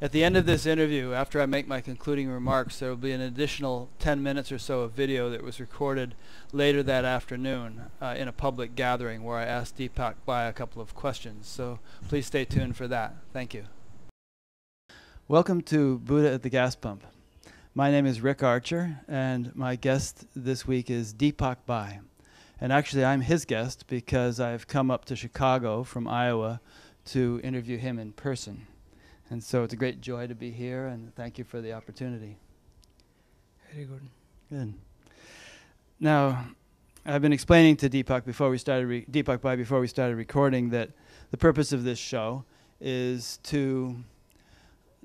At the end of this interview, after I make my concluding remarks, there will be an additional 10 minutes or so of video that was recorded later that afternoon in a public gathering where I asked Deepakbhai a couple of questions. So please stay tuned for that. Thank you. Welcome to Buddha at the Gas Pump. My name is Rick Archer, and my guest this week is Deepakbhai. And actually, I'm his guest because I've come up to Chicago from Iowa to interview him in person. And so it's a great joy to be here, and thank you for the opportunity. Very good. Good. Now, I've been explaining to Deepakbhai before we started recording that the purpose of this show is to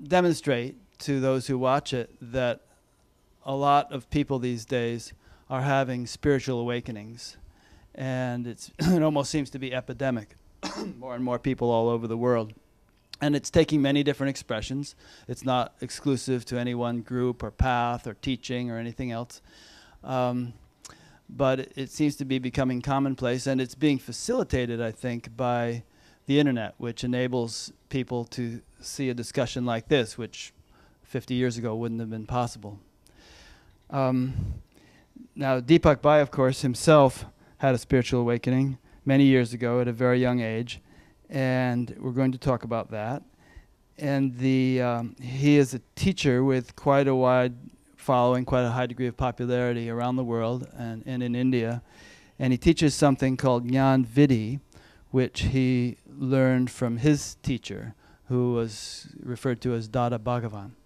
demonstrate to those who watch it that a lot of people these days are having spiritual awakenings, and it almost seems to be epidemic. More and more people all over the world. And it's taking many different expressions. It's not exclusive to any one group or path or teaching or anything else. But it seems to be becoming commonplace, and it's being facilitated, I think, by the internet, which enables people to see a discussion like this, which 50 years ago wouldn't have been possible. Now, Deepakbhai, of course, himself had a spiritual awakening many years ago at a very young age. And we're going to talk about that. And he is a teacher with quite a wide following, quite a high degree of popularity around the world and in India. And he teaches something called Gnan Vidhi, which he learned from his teacher, who was referred to as Dada Bhagwan.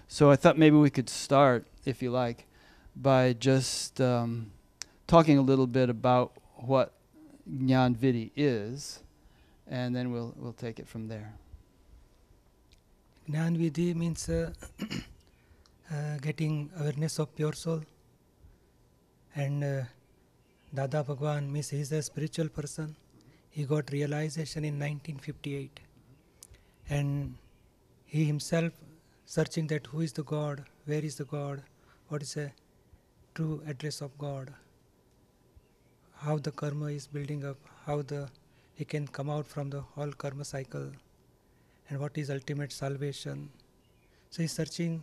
So I thought maybe we could start, if you like, by just talking a little bit about what Gnan Vidhi is. And then we'll take it from there. Gnan Vidhi means getting awareness of pure soul. And Dada Bhagwan means he's a spiritual person. He got realization in 1958. And he himself searching that who is the God, where is the God, what is the true address of God, how the karma is building up, how he can come out from the whole karma cycle, and what is ultimate salvation. So he's searching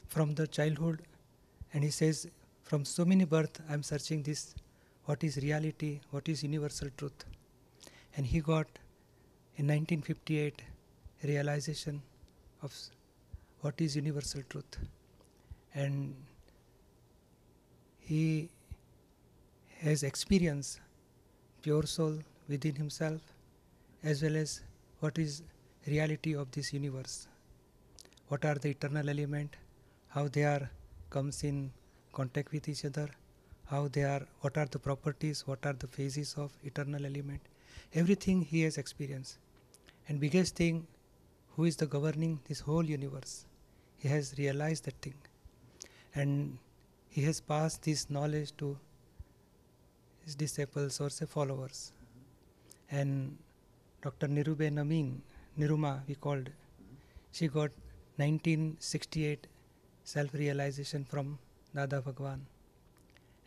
from the childhood, and he says, from so many births, I'm searching this, what is reality, what is universal truth. And he got, in 1958, a realization of what is universal truth. And he has experienced pure soul within himself, as well as what is reality of this universe. What are the eternal element, how they are comes in contact with each other, what are the properties, what are the phases of eternal element. Everything he has experienced. And biggest thing, who is the governing this whole universe. He has realized that thing. And he has passed this knowledge to his disciples or say followers. And Dr. Niruma Amin, Niruma we called, she got 1968 self-realization from Dada Bhagwan.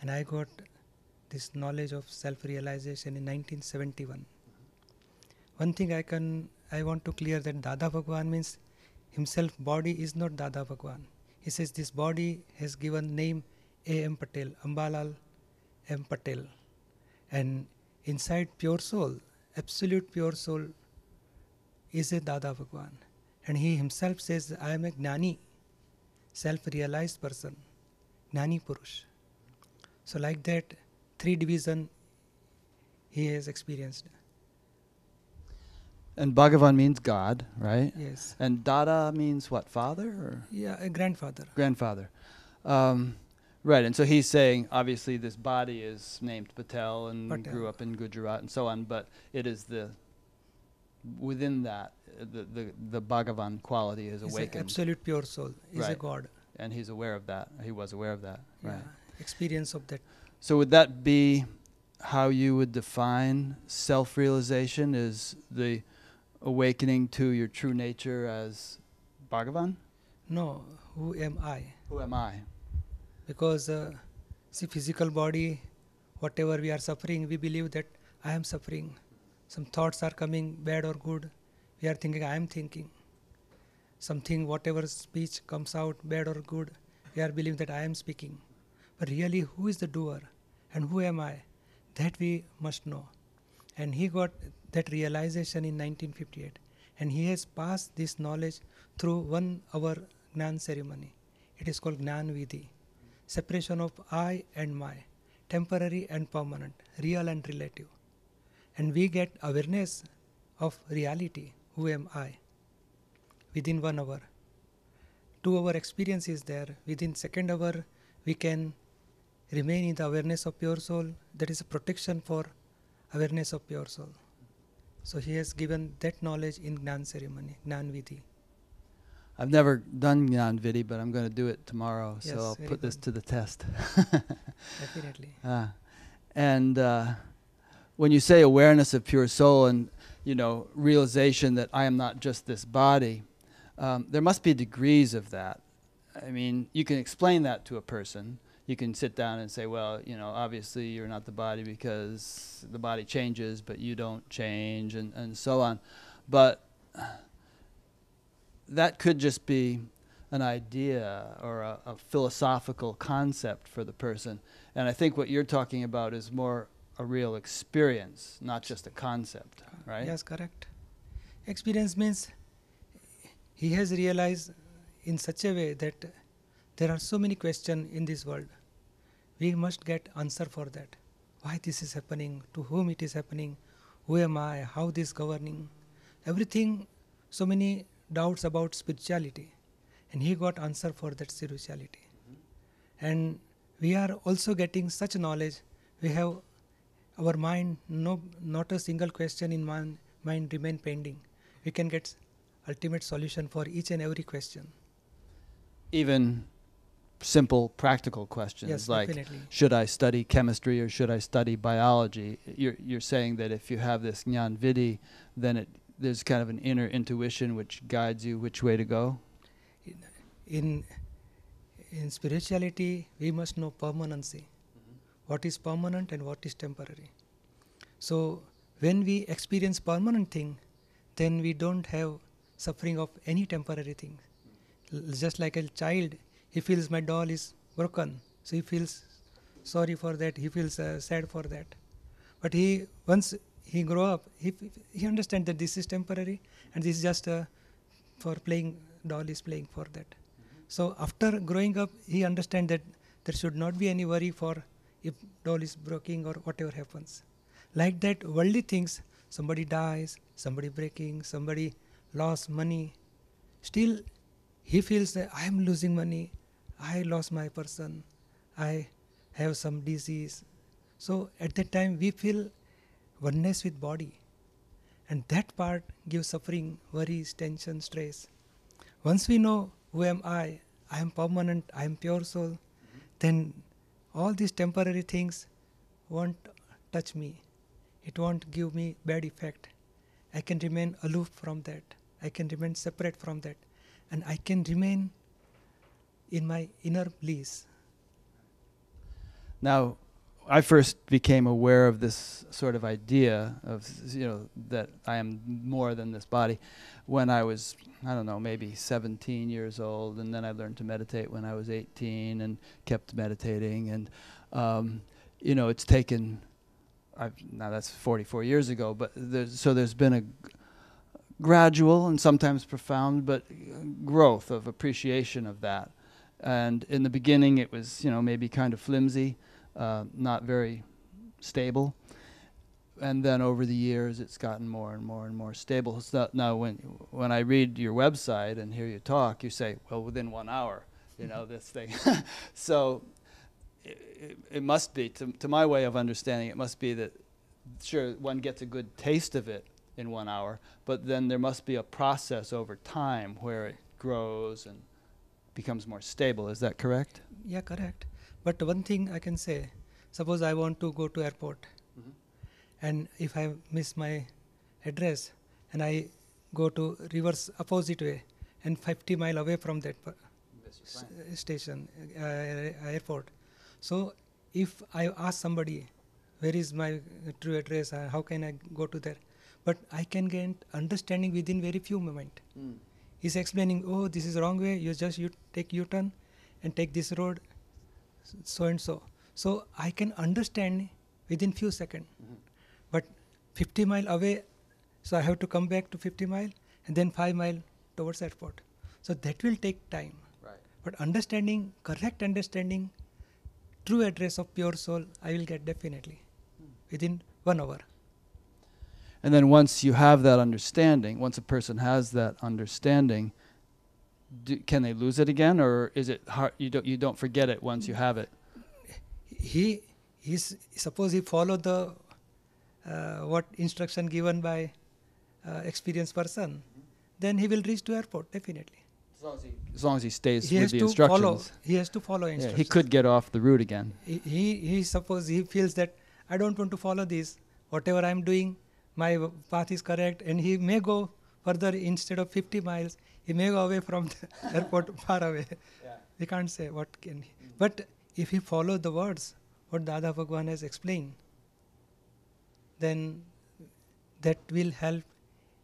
And I got this knowledge of self-realization in 1971. One thing I want to clear that Dada Bhagwan means himself body is not Dada Bhagwan. He says this body has given name A.M. Patel, Ambalal M. Patel. And inside pure soul, absolute pure soul is a Dada Bhagwan. And he himself says, I am a Gnani, self-realized person, Gnani Purush. So like that, 3 division he has experienced. And Bhagavan means God, right? Yes. And Dada means what, father? Or? Yeah, a grandfather. Grandfather. Right, and so he's saying, obviously this body is named Patel and grew up in Gujarat and so on, but it is within that, the Bhagavan quality is awakened. Absolute pure soul, is a God. And he's aware of that, he was aware of that, right. Experience of that. So would that be how you would define self-realization, is the awakening to your true nature as Bhagavan? No, who am I? Who am I? Because see, physical body, whatever we are suffering, we believe that I am suffering. Some thoughts are coming, bad or good. We are thinking, I am thinking. something, whatever speech comes out, bad or good, we are believing that I am speaking. But really, who is the doer and who am I? That we must know. And he got that realization in 1958. And he has passed this knowledge through 1 hour Gnan ceremony. It is called Gnan Vidhi. Separation of I and my, temporary and permanent, real and relative. And we get awareness of reality, who am I, within 1 hour. 2 hour experience is there. Within 2nd hour, we can remain in the awareness of pure soul. That is a protection for awareness of pure soul. So he has given that knowledge in Gnan ceremony, Gnan Vidhi. I've never done Gnan Vidhi, but I'm going to do it tomorrow, Yes, so I'll very put this good. to the test. Definitely. And when you say awareness of pure soul and, realization that I am not just this body, there must be degrees of that. I mean, you can explain that to a person. You can sit down and say, well, obviously you're not the body because the body changes, but you don't change, and so on. But that could just be an idea or a philosophical concept for the person. And I think what you're talking about is more a real experience, not just a concept, right? Yes, correct. Experience means he has realized in such a way that there are so many questions in this world. We must get answer for that. Why this is happening, to whom it is happening, who am I, how this governing, everything, so many doubts about spirituality. And he got answer for that spirituality. And we are also getting such knowledge. We have our mind, not a single question in mind remain pending. We can get ultimate solution for each and every question. Even simple practical questions, Yes, like definitely. should I study chemistry or should I study biology? You're saying that if you have this Gnan Vidhi, then there's kind of an inner intuition which guides you which way to go? In spirituality, we must know permanency. What is permanent and what is temporary. So when we experience permanent thing, then we don't have suffering of any temporary thing. Just like a child, he feels my doll is broken, so he feels sorry for that, he feels sad for that. But once he grow up, he understands that this is temporary and this is just for playing, doll is playing for that. So after growing up, he understands that there should not be any worry for if doll is breaking or whatever happens. Like that, worldly things, somebody dies, somebody breaking, somebody lost money, still he feels that I am losing money, I lost my person, I have some disease. So at that time we feel oneness with body, and that part gives suffering, worries, tension, stress. Once we know who am I am permanent, I am pure soul, then all these temporary things won't touch me. It won't give me bad effect. I can remain aloof from that. I can remain separate from that. And I can remain in my inner bliss. Now, I first became aware of this sort of idea of, that I am more than this body when I was, I don't know, maybe 17 years old, and then I learned to meditate when I was 18 and kept meditating, and it's taken, now that's 44 years ago, but there's been a gradual and sometimes profound, but growth of appreciation of that. And in the beginning it was, maybe kind of flimsy, not very stable. And then over the years it's gotten more and more and more stable. So now when I read your website and hear you talk, you say, well, within 1 hour, this thing. So it must be, to my way of understanding, it must be that, sure, one gets a good taste of it in 1 hour, but then there must be a process over time where it grows and becomes more stable. Is that correct? Yeah, correct. But one thing I can say, suppose I want to go to airport, and if I miss my address and I go to reverse opposite way and 50 mile away from that station, airport. So if I ask somebody, where is my true address, how can I go to there? But I can gain understanding within very few moments. He's explaining, oh, this is wrong way. You take U-turn and take this road, so and so. So I can understand within few seconds. But 50 mile away, so I have to come back to 50 mile and then 5 mile towards airport. So that will take time. Right. But understanding, correct understanding, true address of pure soul, I will get definitely within 1 hour. And then once you have that understanding, once a person has that understanding, can they lose it again, or is it hard? You don't forget it once you have it. Suppose he follow the what instruction given by experienced person, then he will reach to airport definitely. As long as he stays with the instructions. He has to follow instructions. He could get off the route again. He suppose he feels that I don't want to follow this. Whatever I am doing, my path is correct, and he may go further. Instead of 50 miles, he may go away from the airport, far away. Yeah. We can't say what can he. But if he follow the words, what Dada Bhagwan has explained, then that will help.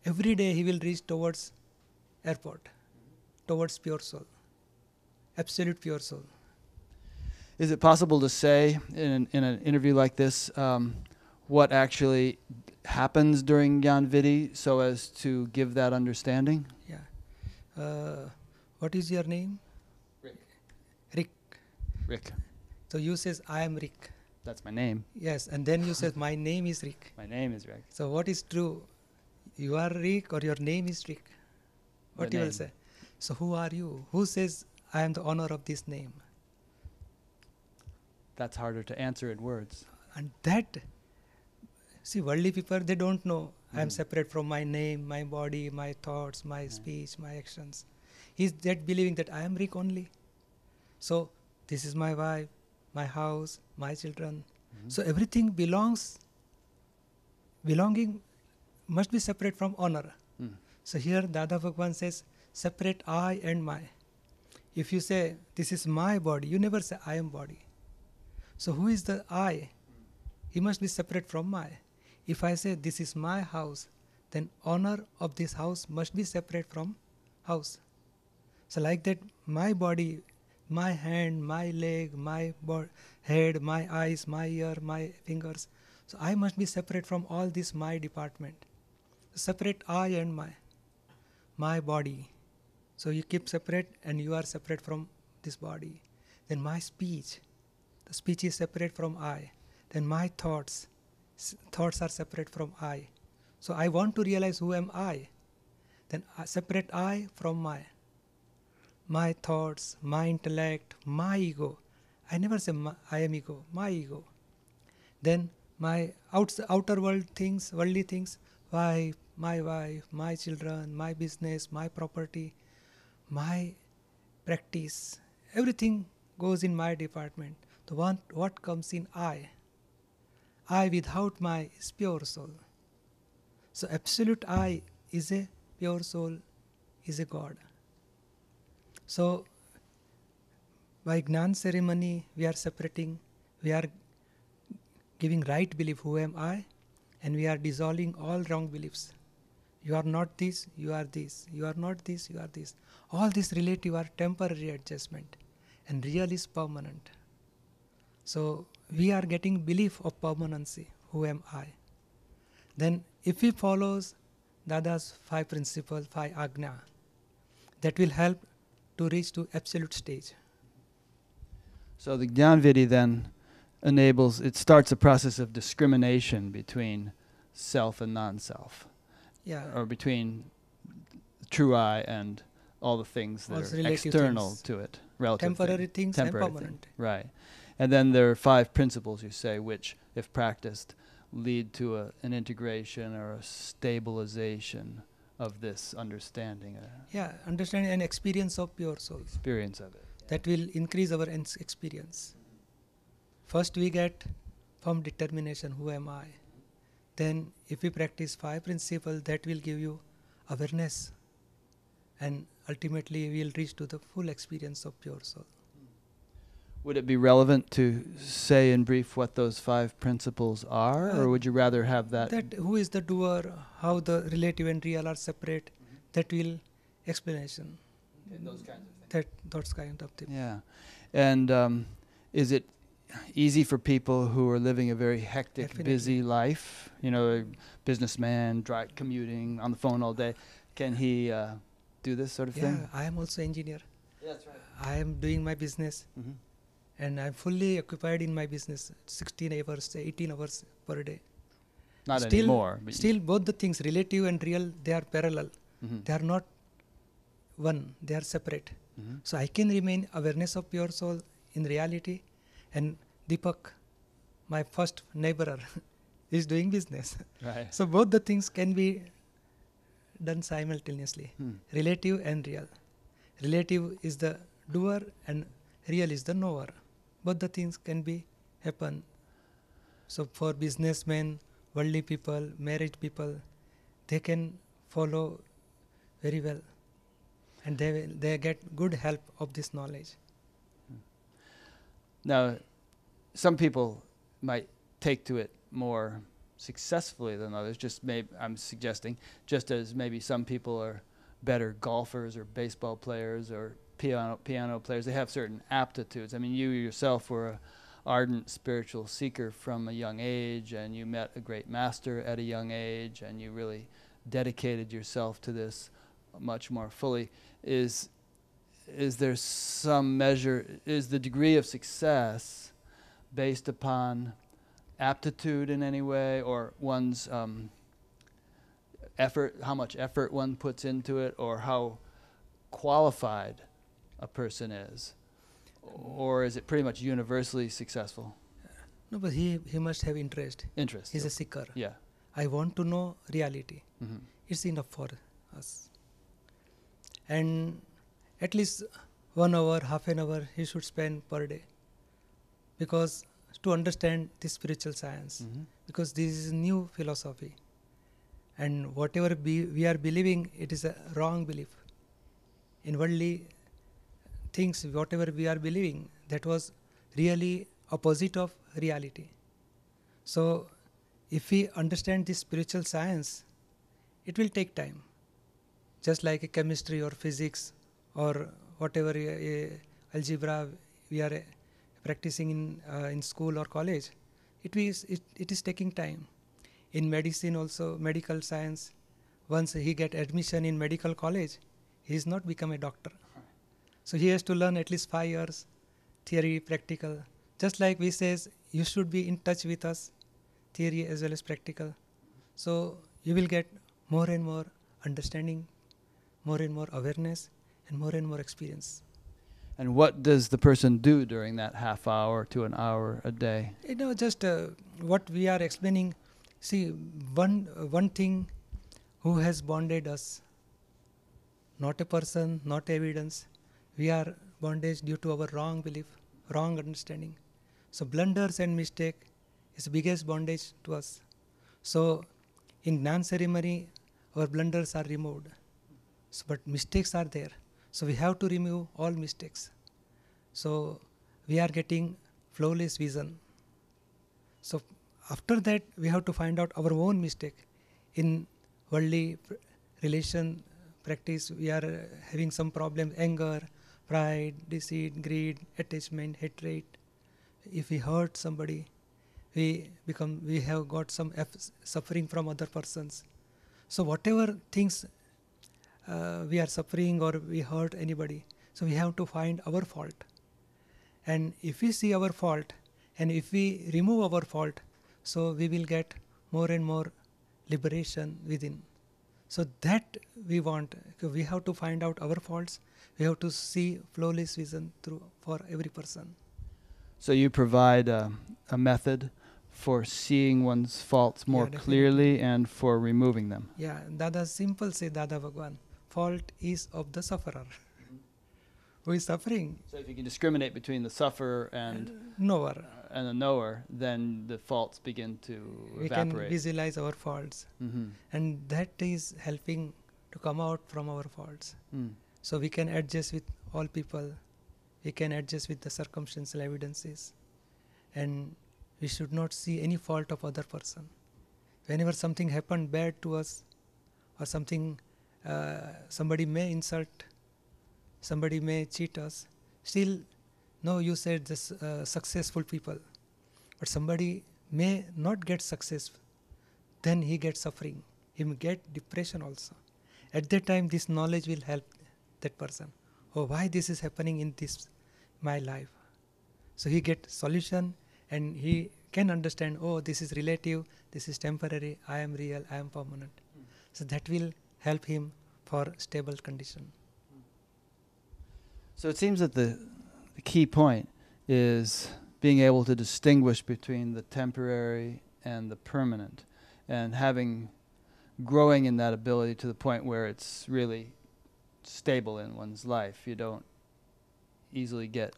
Every day he will reach towards airport, towards pure soul, absolute pure soul. Is it possible to say in an interview like this what actually happens during Gnan Vidhi so as to give that understanding? Yeah. What is your name? Rick. Rick. So you says, I am Rick. That's my name. Yes, and then you says, my name is Rick. My name is Rick. So what is true? You are Rick or your name is Rick? What you will say? So who are you? Who says, I am the owner of this name? That's harder to answer in words. And that, see, worldly people, they don't know I am separate from my name, my body, my thoughts, my speech, my actions. He's that believing that I am Rick only. So this is my wife, my house, my children. So everything belonging must be separate from honor. So here Dada Bhagwan says, separate I and my. If you say, this is my body, you never say, I am body. So who is the I? He must be separate from my. If I say, this is my house, then honor of this house must be separate from house. So like that, my body, my hand, my leg, my head, my eyes, my ear, my fingers. So I must be separate from all this my department. Separate I and my body. So you keep separate and you are separate from this body. Then my speech. The speech is separate from I. Then my thoughts are separate from I. So I want to realize who am I. Then separate I from my thoughts, my intellect, my ego. I never say I am ego, my ego. Then my outer world things, worldly things, my wife, my children, my business, my property, my practice, everything goes in my department. The one what comes in I without my is pure soul. So absolute I is a pure soul, is a God. So by Gnan ceremony we are separating, we are giving right belief, who am I, and we are dissolving all wrong beliefs. You are not this, you are this. You are not this, you are this. All these relative are temporary adjustment, and real is permanent. So we are getting belief of permanency, who am I. Then if we follows Dada's 5 principles, 5 agna, that will help to reach to absolute stage. So the Gnan Vidhi then starts a process of discrimination between self and non-self. Yeah. Or between true I and all the things that are external things to it. Relative temporary things and permanent. Right. And then there are 5 principles, you say, which, if practiced, lead to an integration or a stabilization of this understanding. Understanding and experience of pure soul. Experience of it. That will increase our experience. First we get firm determination, who am I. Then if we practice 5 principles, that will give you awareness. And ultimately we will reach to the full experience of pure soul. Would it be relevant to say in brief what those 5 principles are, or would you rather have that? That who is the doer, how the relative and real are separate, that will explanation. And those kinds of things. Those kind of things. Yeah. And is it easy for people who are living a very hectic, Definitely. busy life? You know, a businessman, commuting on the phone all day. Can he do this sort of thing? Yeah, I am also engineer. Yeah, that's right. I am doing my business, Mm-hmm. and I'm fully occupied in my business, 16 hours, 18 hours per day. Not Still- anymore. But Still, both the things, relative and real, they are parallel. Mhm. They are not one, they are separate. Mhm. So I can remain awareness of pure soul in reality, and Deepak, my first neighbor, is doing business. Right. So both the things can be done simultaneously, Hmm. relative and real. Relative is the doer and real is the knower. Both the things can be happen. So for businessmen, worldly people, married people, they can follow very well, and they get good help of this knowledge. Now, some people might take to it more successfully than others. I'm suggesting, just as maybe some people are better golfers or baseball players or piano players. They have certain aptitudes. I mean, you yourself were an ardent spiritual seeker from a young age, and you met a great master at a young age, and you really dedicated yourself to this much more fully. Is there some measure, is the degree of success based upon aptitude in any way, or one's effort, how much effort one puts into it, or how qualified a person is? Or is it pretty much universally successful? No, but he must have interest. Interest. He's a seeker. Yeah. I want to know reality. Mm-hmm. It's enough for us. And at least 1 hour, half an hour he should spend per day, because to understand this spiritual science, Mm-hmm. because this is new philosophy, and whatever we are believing, it is a wrong belief. In worldly things, whatever we are believing, that was really opposite of reality. So if we understand this spiritual science, it will take time. Just like a chemistry or physics or whatever algebra we are practicing in school or college, it is taking time. In medicine also, medical science, once he get admission in medical college, he is not become a doctor. So he has to learn at least 5 years, theory, practical. Just like we says, you should be in touch with us, theory as well as practical. So you will get more and more understanding, more and more awareness, and more experience. And what does the person do during that half hour to an hour a day? Just what we are explaining. See, one thing who has bonded us, not a person, not evidence. We are bondage due to our wrong belief, wrong understanding. So blunders and mistake is the biggest bondage to us. So in Gnan ceremony, our blunders are removed. So, but mistakes are there. So we have to remove all mistakes. So we are getting flawless vision. So after that, we have to find out our own mistake. In worldly relation practice, we are having some problems, anger, pride, deceit, greed, attachment, hatred. If we hurt somebody, we have got some suffering from other persons. So whatever things we are suffering or we hurt anybody, so we have to find our fault. And if we see our fault and if we remove our fault, so we will get more and more liberation within. So that we want. We have to find out our faults. We have to see flawless vision for every person. So you provide a method for seeing one's faults more Yeah, clearly and for removing them. Yeah, Dada simple say Dada Bhagwan, fault is of the sufferer. Who is suffering? So if you can discriminate between the sufferer and Knower. And the knower, then the faults begin to We evaporate. can visualize our faults, and that is helping to come out from our faults. So we can adjust with all people. We can adjust with the circumstantial evidences, and we should not see any fault of other person. Whenever something happened bad to us, or something somebody may insult, somebody may cheat us. Still, no, you said this successful people, but somebody may not get success, then he gets suffering. He may get depression also. At that time, this knowledge will help that person. Oh, why this is happening in this my life? So he get solution, and he can understand. Oh, this is relative. This is temporary. I am real. I am permanent. So that will help him for stable condition. So it seems that the key point is being able to distinguish between the temporary and the permanent, and growing in that ability to the point where it's really stable in one's life. You don't easily get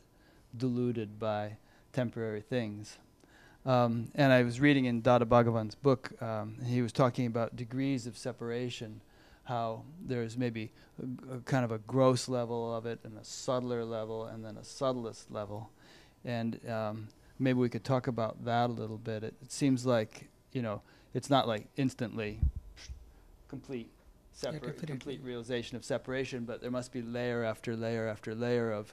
deluded by temporary things. And I was reading in Dada Bhagwan's book, he was talking about degrees of separation, how there's maybe a kind of a gross level of it and a subtler level and then a subtlest level. And maybe we could talk about that a little bit. It seems like, it's not like instantly complete realization of separation, but there must be layer after layer after layer of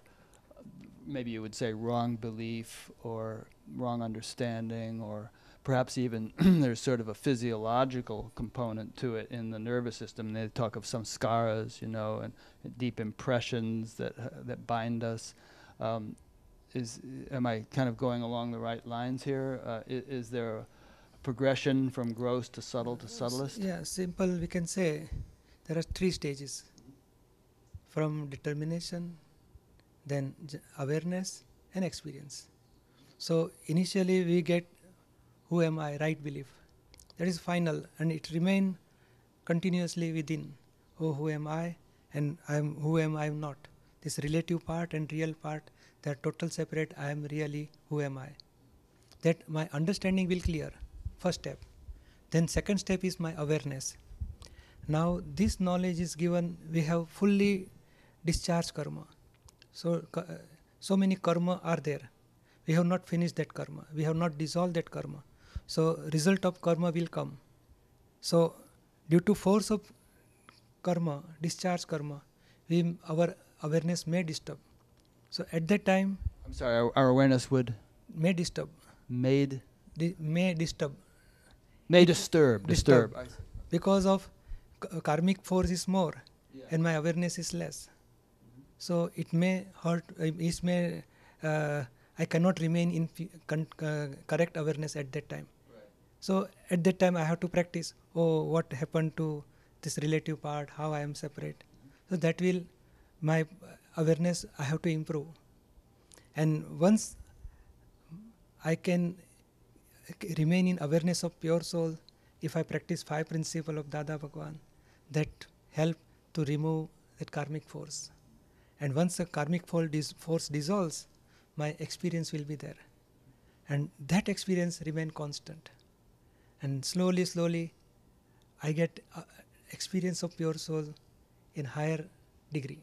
maybe you would say wrong belief or wrong understanding, or perhaps even there's sort of a physiological component to it in the nervous system. They talk of some skaras, and deep impressions that bind us. Am I kind of going along the right lines here? Is there a progression from gross to subtle to subtlest? Yeah, simple. We can say there are 3 stages: from determination, then awareness, and experience. So initially we get who am I, right belief. That is final, and it remain continuously within. Oh, who am I, and who am I not. This relative part and real part, they are total separate. I am really who am I. That my understanding will clear. First step. Then second step is my awareness. Now this knowledge is given, we have fully discharged karma. So many karma are there. We have not finished that karma. We have not dissolved that karma. So result of karma will come. So due to force of karma, discharge karma, our awareness may disturb. So at that time, I'm sorry, our awareness may disturb. May disturb. Disturb. Because of karmic force is more, and my awareness is less. So it may hurt. I cannot remain in correct awareness at that time. Right. So at that time I have to practice. Oh, what happened to this relative part? How I am separate? So that will my awareness I have to improve. And once I can remain in awareness of pure soul, if I practice 5 principles of Dada Bhagwan, that help to remove that karmic force. And once the karmic force dissolves, my experience will be there. And that experience remain constant. And slowly, I get experience of pure soul in higher degree.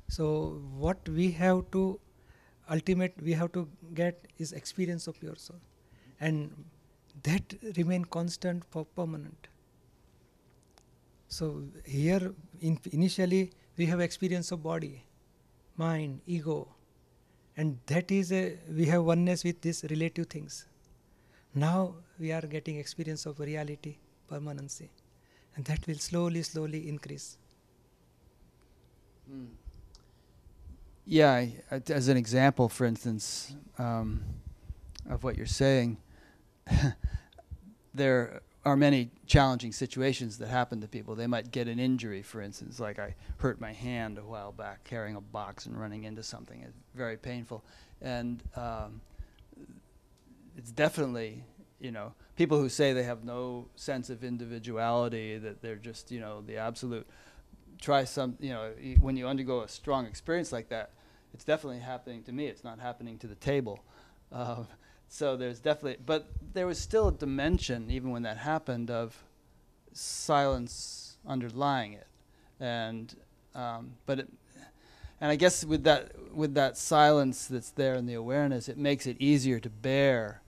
So what we have to get is experience of pure soul. And that remain constant for permanent. So here, initially, we have experience of body, mind, ego, and that is we have oneness with these relative things. Now we are getting experience of reality, permanency, and that will slowly increase. Yeah, as an example, for instance, of what you're saying, there are many challenging situations that happen to people. They might get an injury, for instance, like I hurt my hand a while back carrying a box and running into something. It's very painful. And it's definitely, people who say they have no sense of individuality, that they're just, the absolute, when you undergo a strong experience like that, it's definitely happening to me. It's not happening to the table. So there's definitely, but there was still a dimension, even when that happened, of silence underlying it, and I guess with that silence that's there in the awareness, it makes it easier to bear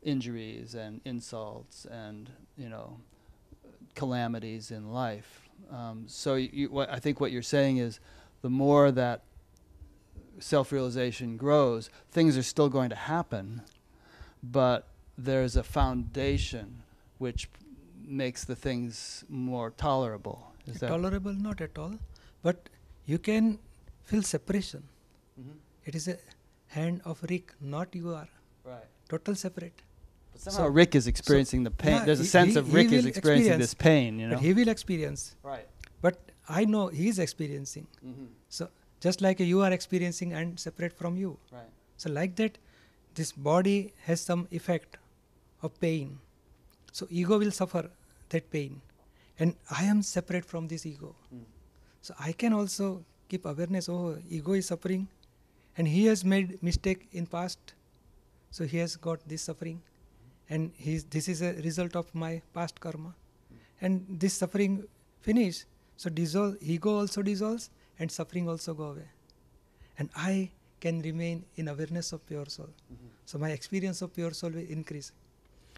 injuries and insults and calamities in life. So I think what you're saying is, the more that self-realization grows, things are still going to happen, but there's a foundation which makes the things more tolerable. Is that Tolerable? Not at all. But you can feel separation. Mhm. It is a hand of Rick, not you are. Right. Total separate. But somehow Rick is experiencing the pain. yeah, There's a sense of he Rick is will experiencing experience, this pain, you know? But he will experience. Right. But I know he is experiencing. Mm-hmm. So just like you are experiencing and separate from you. Right. So like that, this body has some effect of pain. So ego will suffer that pain. And I am separate from this ego. Mm. So I can also keep awareness, oh, ego is suffering. And he has made mistake in past. So he has got this suffering. And this is a result of my past karma. And this suffering finish. So ego also dissolves and suffering also go away. And I can remain in awareness of pure soul. Mm-hmm. So my experience of pure soul will increase.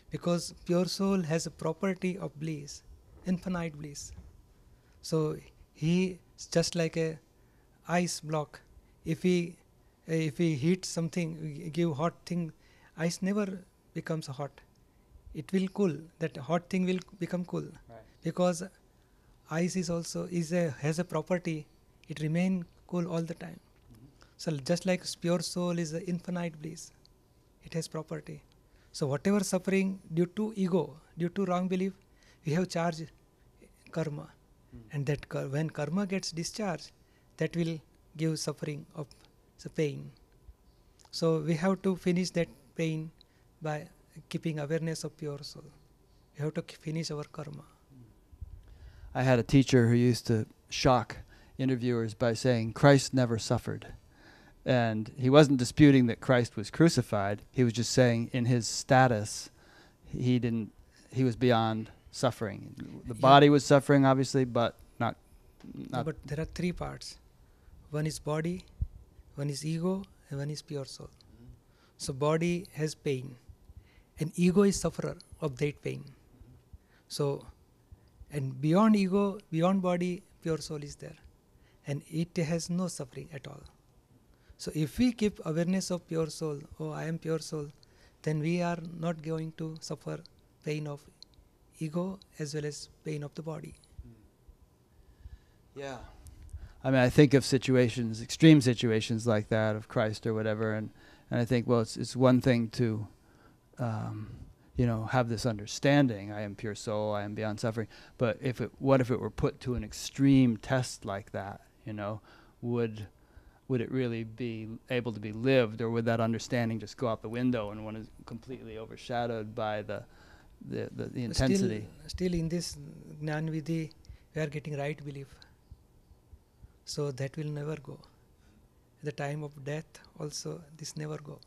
Because pure soul has a property of bliss, infinite bliss. So he is just like a ice block. If we heat something, we give hot thing, ice never becomes hot. It will cool. That hot thing will become cool. Right. Because ice is also has a property. It remain cool all the time. Mm-hmm. So just like pure soul is the infinite bliss, it has property. So whatever suffering due to ego, due to wrong belief, we have charged karma. And that when karma gets discharged, that will give suffering of the pain. So we have to finish that pain by keeping awareness of pure soul. We have to finish our karma. I had a teacher who used to shock interviewers by saying, Christ never suffered. And he wasn't disputing that Christ was crucified. He was just saying in his status, he was beyond suffering. The body was suffering, obviously, but not. No, but there are three parts. One is body, one is ego, and one is pure soul. Mm-hmm. So body has pain, and ego is sufferer of that pain. Mm-hmm. So, and beyond ego, beyond body, pure soul is there, and it has no suffering at all. So if we keep awareness of pure soul, oh, I am pure soul, then we are not going to suffer pain of ego as well as pain of the body. Yeah. I mean, I think of situations, extreme situations like that of Christ or whatever, and I think, well, it's one thing to, have this understanding, I am pure soul, I am beyond suffering, but what if it were put to an extreme test like that, would it really be able to be lived, or would that understanding just go out the window and one is completely overshadowed by the intensity? Still in this Gnan Vidhi, we are getting right belief. So that will never go. At the time of death also, this never go.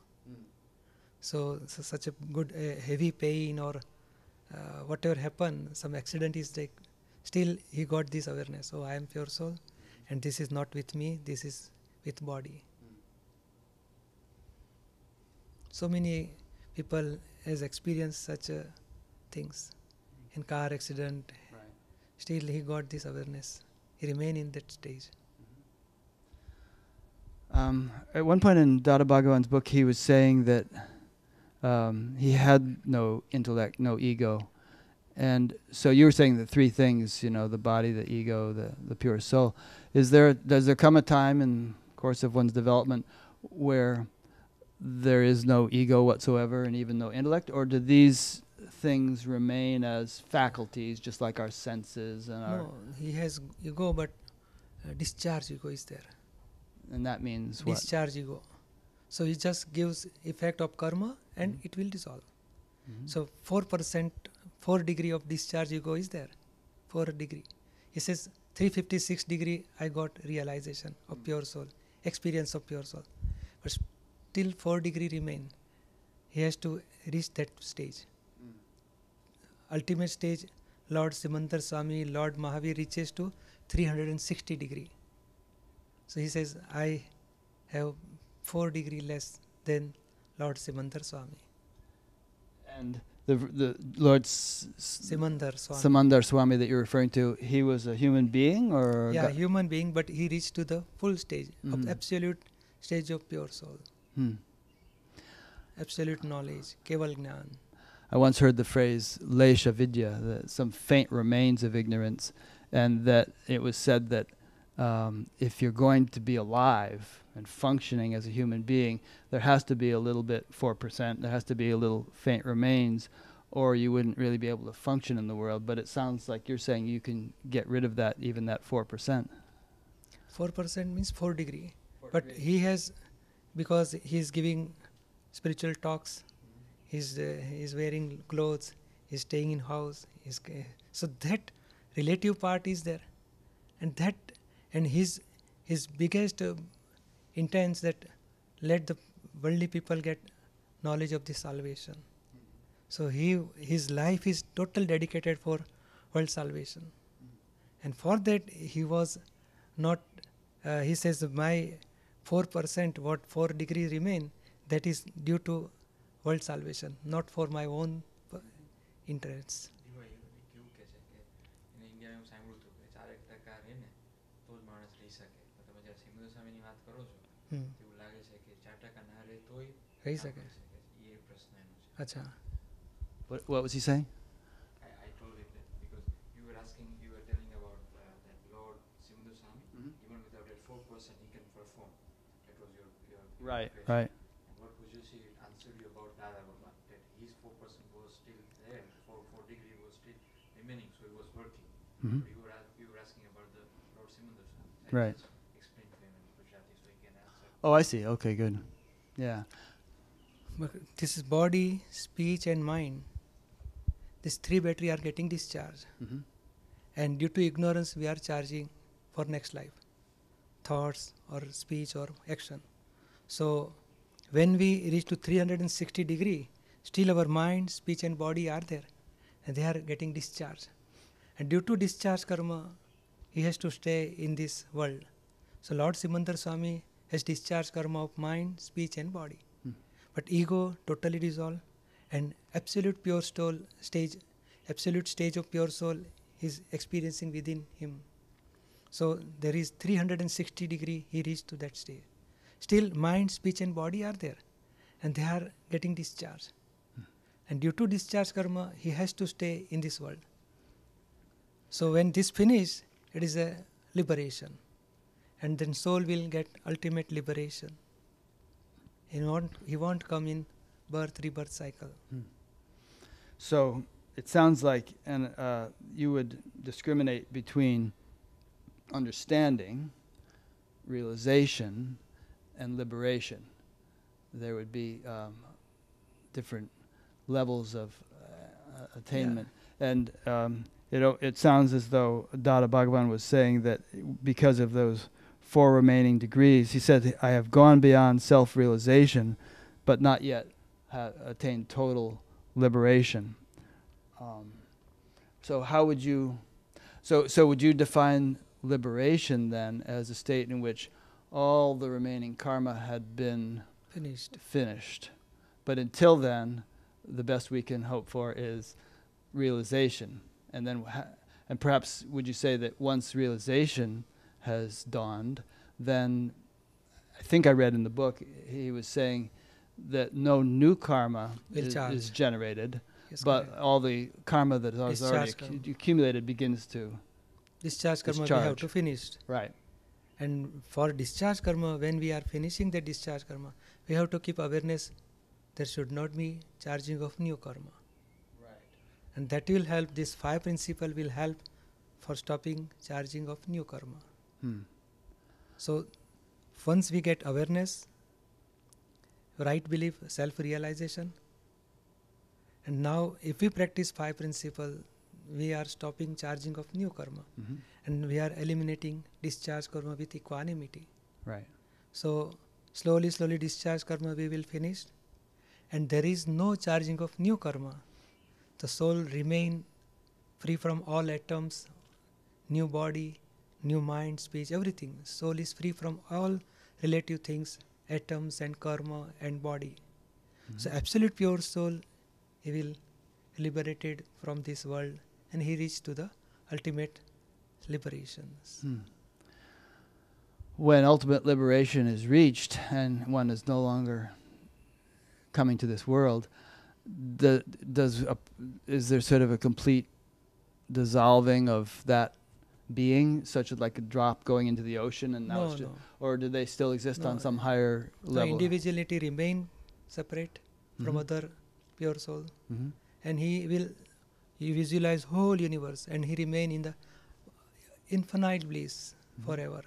So such a good heavy pain or whatever happened, some accident is like, still he got this awareness. Oh, I am pure soul, and this is not with me, this is with body. So many people has experienced such things in car accident. Right. Still he got this awareness. He remained in that stage. At one point in Dada Bhagwan's book, he was saying that he had no intellect, no ego. And so you were saying the three things, the body, the ego, the pure soul. Does there come a time in the course of one's development where there is no ego whatsoever and even no intellect? Or do these things remain as faculties, just like our senses and our... No, he has ego, but discharge ego is there. And that means what? Discharge ego. So he just gives effect of karma and it will dissolve. Mm-hmm. So 4 degree of discharge ego is there. 4 degree. He says 356 degree I got realization of pure soul, experience of pure soul. But still 4 degree remain. He has to reach that stage. Ultimate stage, Lord Simantar Swami, Lord Mahavir reaches to 360 degree. So he says, I have 4 degree less than Lord Simantar Swami. And the Lord Simandar Swami. Samandar Swami that you're referring to, he was a human being or? Yeah, human being, but he reached to the full stage of absolute stage of pure soul. Absolute knowledge, Keval Gnan. I once heard the phrase Lesha Vidya, some faint remains of ignorance, and that it was said that if you're going to be alive and functioning as a human being, there has to be a little bit, 4%, there has to be a little faint remains, or you wouldn't really be able to function in the world. But it sounds like you're saying you can get rid of that, even that 4%. 4% means 4 degree. But he has, because he's giving spiritual talks, he's wearing clothes, he's staying in house, so that relative part is there, and his biggest intents that let the worldly people get knowledge of the salvation. So his life is total dedicated for world salvation, and for that he was not. He says my 4%, what 4 degrees remain, that is due to world salvation, not for my own interests. રહી શકે. અચ્છા. What was he saying? I told him that because you were telling about that Lord Simandar Swami, even without that 4% he can perform. That was your Right, question. right. And what would you say answered you about Dada Bhagwan, that his 4% was still there, 4 degree was still remaining, so he was working. Mm-hmm. But you were asking about the Lord Simandar Swami. Right. Explain to him in Gujarati so he can answer. Oh, I see. Okay, good. Yeah. But this is body, speech and mind. These 3 batteries are getting discharged. Mm-hmm. And due to ignorance, we are charging for next life. Thoughts or speech or action. So, when we reach to 360 degree, still our mind, speech and body are there. And they are getting discharged. And due to discharge karma, he has to stay in this world. So, Lord Simandar Swami has discharged karma of mind, speech and body. But ego totally dissolved, and absolute pure soul stage, absolute stage of pure soul is experiencing within him. So there is 360 degree he reached to that stage. Still mind, speech and body are there, and they are getting discharged. And due to discharge karma, he has to stay in this world. So when this finishes, it is a liberation, and then soul will get ultimate liberation. He won't come in birth, rebirth cycle. So it sounds like you would discriminate between understanding, realization, and liberation. There would be different levels of attainment. Yeah. And it sounds as though Dada Bhagwan was saying that because of those 4 remaining degrees, he said, I have gone beyond self-realization, but not yet attained total liberation. So how would you, so would you define liberation then as a state in which all the remaining karma had been finished? But until then, the best we can hope for is realization. And then, and perhaps would you say that once realization has dawned, then I think I read in the book, he was saying that no new karma is generated, yes, but correct. All the karma that has already accumulated begins to discharge karma we have to finish. Right. And for discharge karma, when we are finishing the discharge karma, we have to keep awareness there should not be charging of new karma. Right. And that will help, this 5 principle will help for stopping charging of new karma. So once we get awareness, right belief, self-realization, and now if we practice 5 principles, we are stopping charging of new karma, and we are eliminating discharge karma with equanimity. Right. So slowly discharge karma we will finish, and there is no charging of new karma. The soul remain free from all atoms, new body, new mind, speech, everything. Soul is free from all relative things, atoms and karma and body. So absolute pure soul, he will liberated from this world, and he reached to the ultimate liberations. When ultimate liberation is reached and one is no longer coming to this world, is there sort of a complete dissolving of that being, such as like a drop going into the ocean, and now it's just, or do they still exist on some higher level? The individuality remain separate from other pure soul, and he visualize whole universe, and he remain in the infinite bliss forever.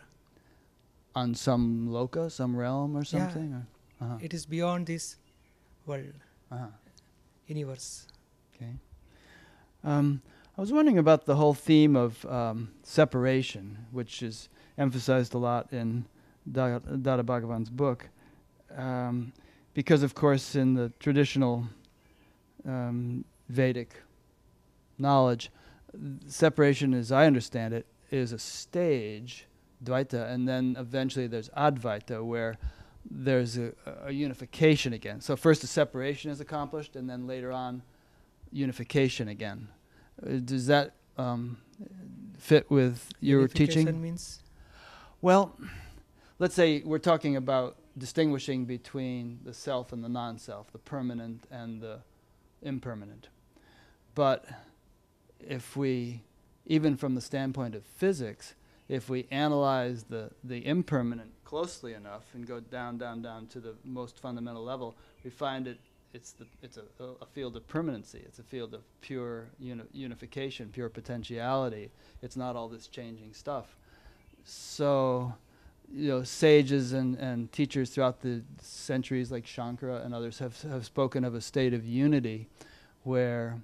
On some loka, some realm or something? Yeah. It is beyond this world, universe. Okay. I was wondering about the whole theme of separation, which is emphasized a lot in Dada Bhagwan's book, because of course in the traditional Vedic knowledge, separation, as I understand it, is a stage, Dvaita, and then eventually there's Advaita, where there's a unification again. So first the separation is accomplished, and then later on unification again. Does that fit with your teaching? Unification means? Well, let's say we're talking about distinguishing between the self and the non-self, the permanent and the impermanent. But if we, even from the standpoint of physics, if we analyze the impermanent closely enough and go down to the most fundamental level, we find it's a field of permanency. It's a field of pure unification, pure potentiality. It's not all this changing stuff. So, sages and teachers throughout the centuries, like Shankara and others, have spoken of a state of unity where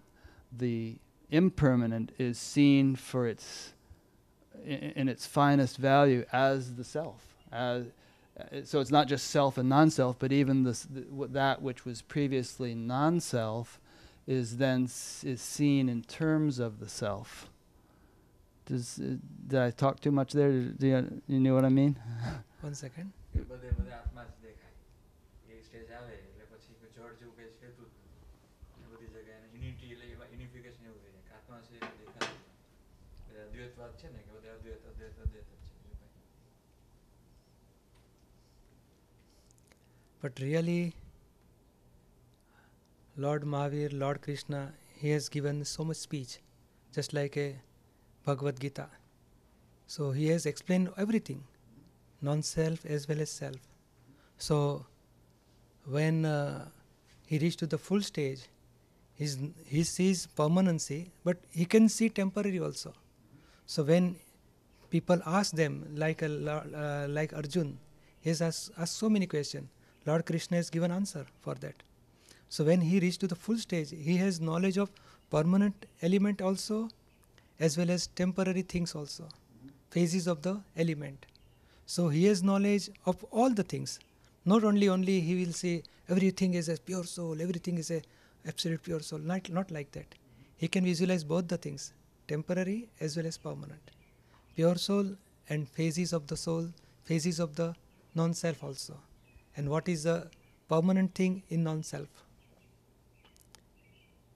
the impermanent is seen for in its finest value as the self. So it's not just self and non-self, but even that which was previously non-self is seen in terms of the self. Did I talk too much there? You know what I mean? 1 second. But really, Lord Mahavir, Lord Krishna, he has given so much speech, just like a Bhagavad Gita. So he has explained everything, non-self as well as self. So when he reached to the full stage, he sees permanency, but he can see temporary also. So when people ask them, like Arjun, he has asked so many questions. Lord Krishna has given answer for that. So when he reached to the full stage, he has knowledge of permanent element also, as well as temporary things also, phases of the element. So he has knowledge of all the things. Not only he will say everything is a pure soul, everything is a absolute pure soul. Not like that. He can visualize both the things, temporary as well as permanent. Pure soul and phases of the soul, phases of the non-self also. And what is the permanent thing in non-self.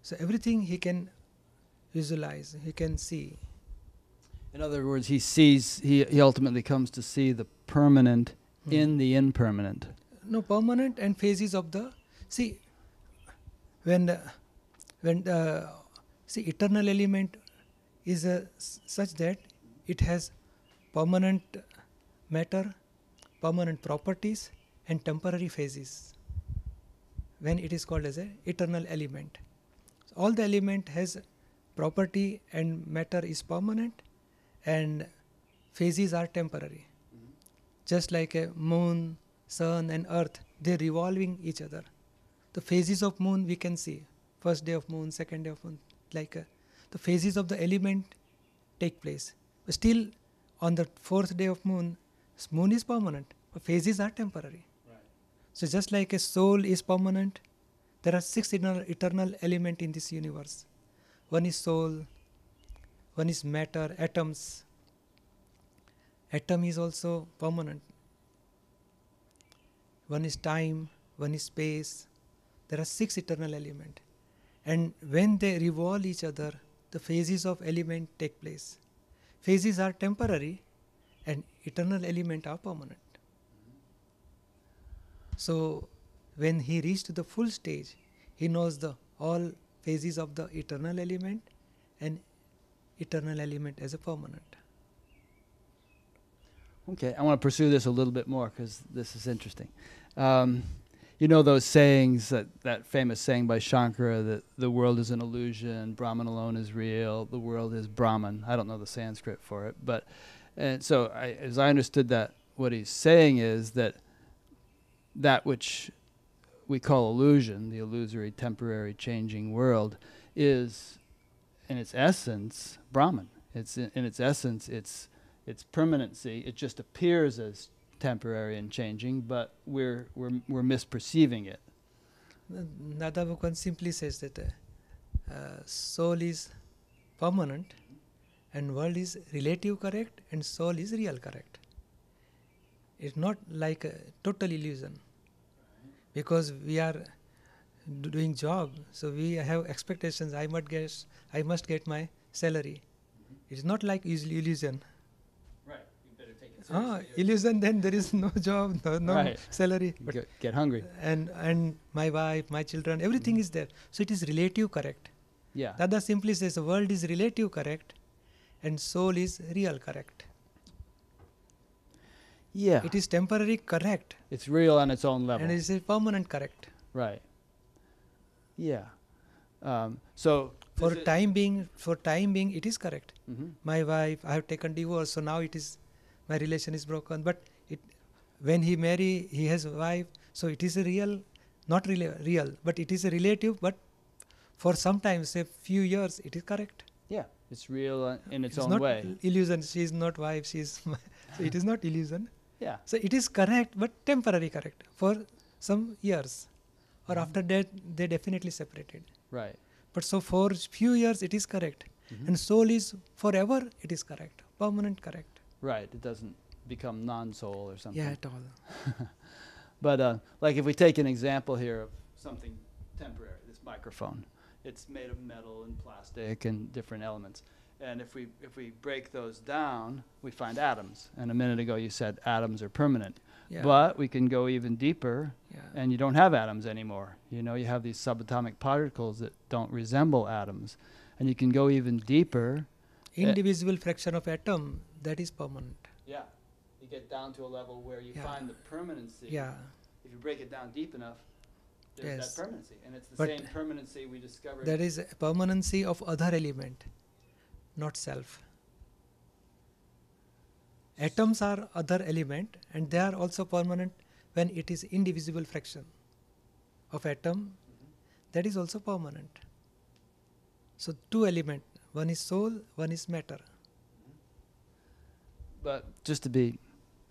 So everything he can visualize, he can see. In other words, he ultimately comes to see the permanent in the impermanent. No, permanent and phases of the, see, when eternal element is such that it has permanent matter, permanent properties, and temporary phases, when it is called as an eternal element. So all the element has property and matter is permanent and phases are temporary. Just like a moon, sun and earth, they are revolving each other. The phases of moon we can see, first day of moon, second day of moon, the phases of the element take place. But still on the fourth day of moon is permanent, but phases are temporary. Right. So just like a soul is permanent, there are 6 eternal elements in this universe. One is soul, one is matter, atoms. Atom is also permanent. One is time, one is space. There are 6 eternal elements. And when they revolve each other, the phases of element take place. Phases are temporary and eternal element are permanent. So when he reached the full stage, he knows the all phases of the eternal element and eternal element as a permanent. Okay, I want to pursue this a little bit more because this is interesting. You know those sayings, that famous saying by Shankara that the world is an illusion, Brahman alone is real, the world is Brahman. I don't know the Sanskrit for it, but and so as I understood that, what he's saying is that which we call illusion, the illusory, temporary, changing world, is in its essence Brahman. It's in its essence, it's permanency. It just appears as temporary and changing, but we're misperceiving it. Dada Bhagwan simply says that soul is permanent and world is relative correct and soul is real correct. It's not like a total illusion. Because we are doing job, so we have expectations. I must get my salary. It's not like illusion. Right. You better take it seriously. Illusion, then there is no job, no Right. salary. But Get hungry. And my wife, my children, everything is there. So it is relative correct. Yeah. Dada simply says the world is relative correct and soul is real correct. Yeah. It is temporary correct. It's real on its own level. And it is permanent correct. Right. Yeah. So For time being, it is correct. Mm-hmm. My wife, I have taken divorce, so now my relation is broken. But when he marry, he has a wife, so it is a real, not really real, but it is a relative. But for sometimes, say few years, it is correct. Yeah, it's real in its own not way. Illusion. She is not wife. So it is not illusion. Yeah. So it is correct, but temporary correct for some years, or after that they definitely separated. Right. But so for few years it is correct, and soul is forever. It is correct, permanent correct. Right. It doesn't become non-soul or something. Yeah, at all. But like if we take an example here of something temporary, this microphone, it's made of metal and plastic and different elements. And if we break those down, we find atoms. And a minute ago you said atoms are permanent. Yeah. But we can go even deeper, Yeah. and you don't have atoms anymore. You know, you have these subatomic particles that don't resemble atoms. And you can go even deeper. Indivisible fraction of atom, that is permanent. Yeah. You get down to a level where you Yeah. find the permanency. Yeah. If you break it down deep enough, there's Yes. that permanency. And it's the But same permanency we discovered. That is a permanency of other element, not self. Atoms are other element and they are also permanent when it is indivisible fraction of atom. That is also permanent. So two element, one is soul, one is matter. But just to be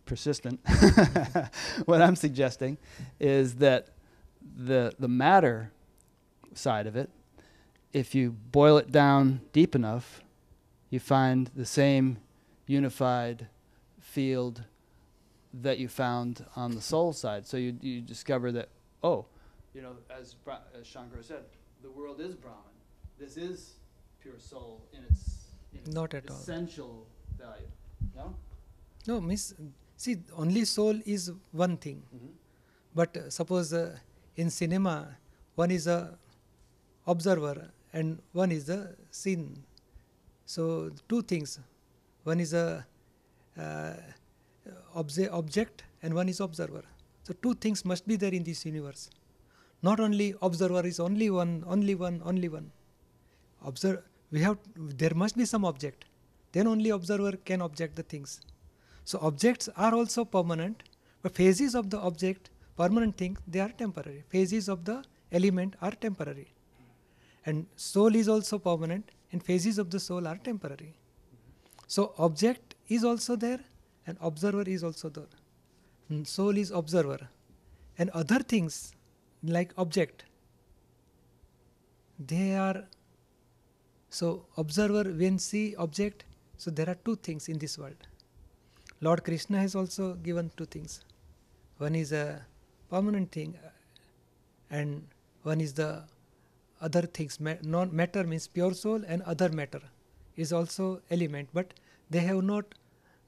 persistent, what I'm suggesting is that the matter side of it, if you boil it down deep enough, you find the same unified field that you found on the soul side. So you discover that, as Shankara said, the world is Brahman. This is pure soul in its Not at all. essential value. No? No, see, only soul is one thing. But suppose in cinema, one is a observer and one is the scene. So two things. One is a object and one is observer. So two things must be there in this universe. Not only observer is only one. There must be some object. Then only observer can object the things. So objects are also permanent, but phases of the object, permanent thing, they are temporary. Phases of the element are temporary. And soul is also permanent, and phases of the soul are temporary. So object is also there, and observer is also there. And soul is observer. And other things, like object, they are, so observer, when see object, so there are two things in this world. Lord Krishna has also given two things. One is a permanent thing and one is the other things. Non-matter means pure soul, and other matter is also element, but they have not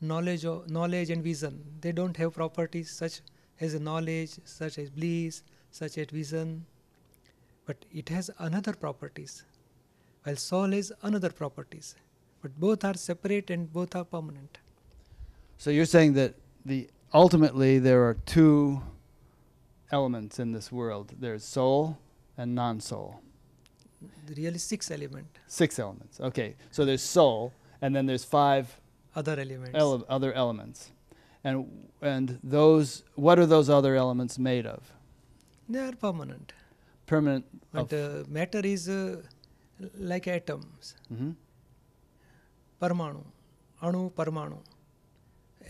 knowledge and vision. They don't have properties such as knowledge, such as bliss, such as vision, but it has another properties, while soul has another properties. But both are separate and both are permanent. So you're saying that ultimately there are two elements in this world. There's soul and non-soul. Really 6 elements. 6 elements. Okay. So there's soul, and then there's 5 Other elements. other elements. And those, what are those other elements made of? They are permanent. Permanent. But matter is like atoms. Mhm. Parmanu, anu, parmanu.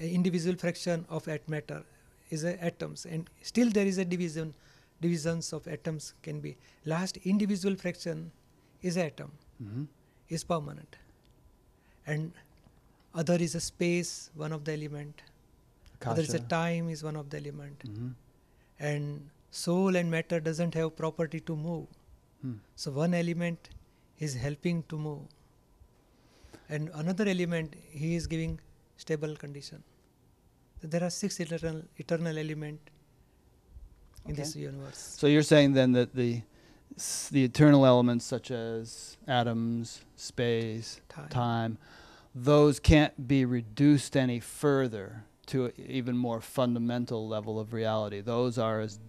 Individual fraction of matter is atoms, and still there is a divisions of atoms can be. Last individual fraction is atom, Mhm. is permanent, and other is a space, one of the element. Other is a Kasha. time, is one of the element. Mhm. And soul and matter doesn't have property to move. Hmm. So one element is helping to move, and another element he is giving stable condition. So there are 6 eternal element in this Okay. universe. So you're saying then that the eternal elements such as atoms, space, time, those can't be reduced any further to an even more fundamental level of reality. Those are as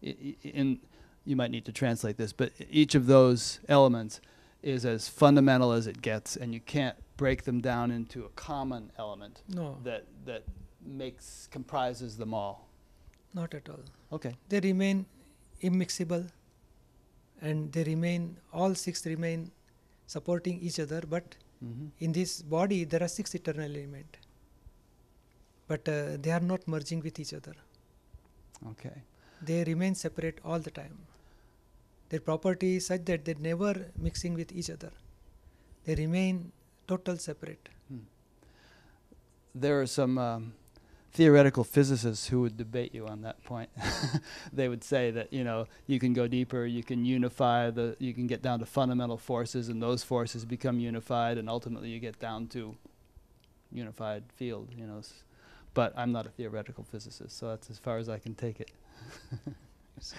you might need to translate this, but each of those elements is as fundamental as it gets, and you can't break them down into a common element No, that comprises them all. not at all. Okay. They remain immixable, and they remain, all 6 remain supporting each other, but Mm-hmm. in this body there are 6 eternal elements, but they are not merging with each other. Okay. They remain separate all the time. Their property is such that they never mixing with each other. They remain total separate. There are some theoretical physicists who would debate you on that point. They would say that, you can go deeper, you can unify you can get down to fundamental forces, and those forces become unified, and ultimately you get down to unified field, But I'm not a theoretical physicist, so that's as far as I can take it. It's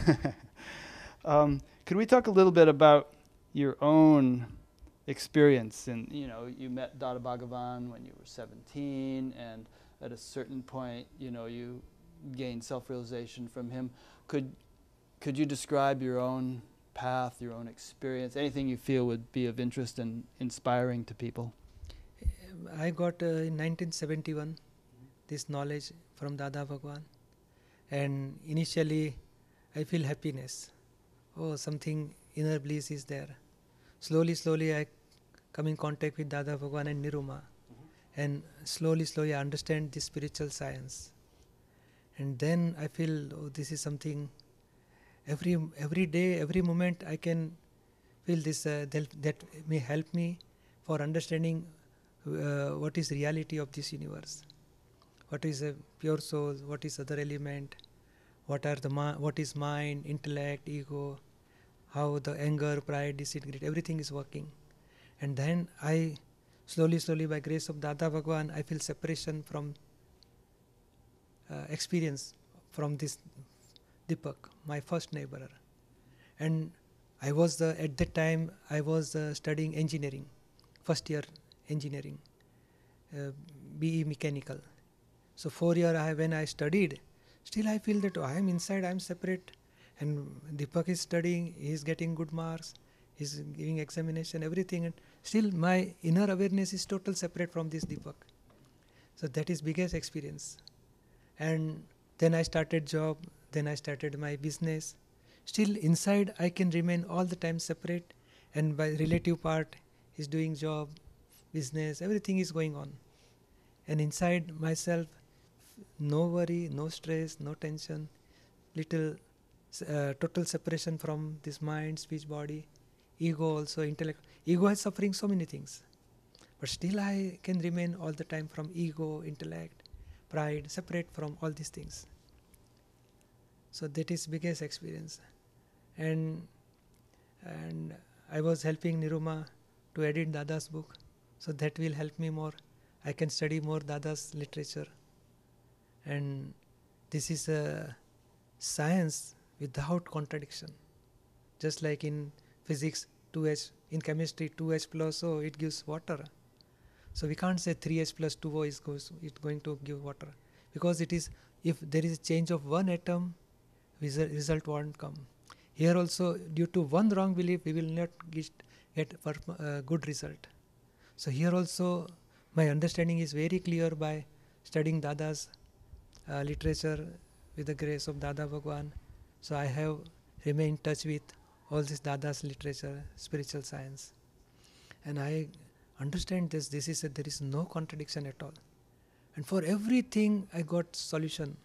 okay. Could we talk a little bit about your own experience? And you met Dada Bhagwan when you were 17, and at a certain point, you gained self-realization from him. Could you describe your own path, your own experience, anything you feel would be of interest and inspiring to people? I got in 1971 this knowledge from Dada Bhagwan, and initially I feel happiness. Oh, something inner bliss is there. Slowly I come in contact with Dada Bhagwan and Niruma, and slowly I understand this spiritual science. And then I feel, oh, this is something. Every day, every moment, I can feel this that may help me for understanding what is reality of this universe. What is a pure soul? What is other element? What is mind, intellect, ego? How the anger, pride, deceit, greed, everything is working. And then I slowly by grace of Dada Bhagwan, I feel separation from experience from this Deepak, my first neighbor. And I was at that time I was studying engineering, first year engineering, BE mechanical. So 4 years when I studied, still I feel that I am inside, I am separate. And Deepak is studying, he is getting good marks, he is giving examination, everything, and still my inner awareness is total separate from this Deepak. So that is biggest experience. And then I started job, then I started my business. Still inside I can remain all the time separate, and by relative part is doing job, business, everything is going on. And inside myself, no worry, no stress, no tension, little total separation from this mind, speech, body, ego also, intellect. Ego is suffering so many things, but still I can remain all the time from ego, intellect, pride, separate from all these things. So that is biggest experience. And and I was helping Niruma to edit Dada's book, so that will help me more. I can study more Dada's literature, and this is a science without contradiction. Just like in physics, 2H, in chemistry, 2H plus O, it gives water. So we can't say 3H plus 2O is going to give water, because it is, if there is a change of one atom, result won't come. Here also, due to one wrong belief, we will not get good result. So here also, my understanding is very clear by studying Dada's literature with the grace of Dada Bhagwan. So I have remained in touch with all this Dada's literature, spiritual science, and I understand this. There is no contradiction at all, and for everything I got solution.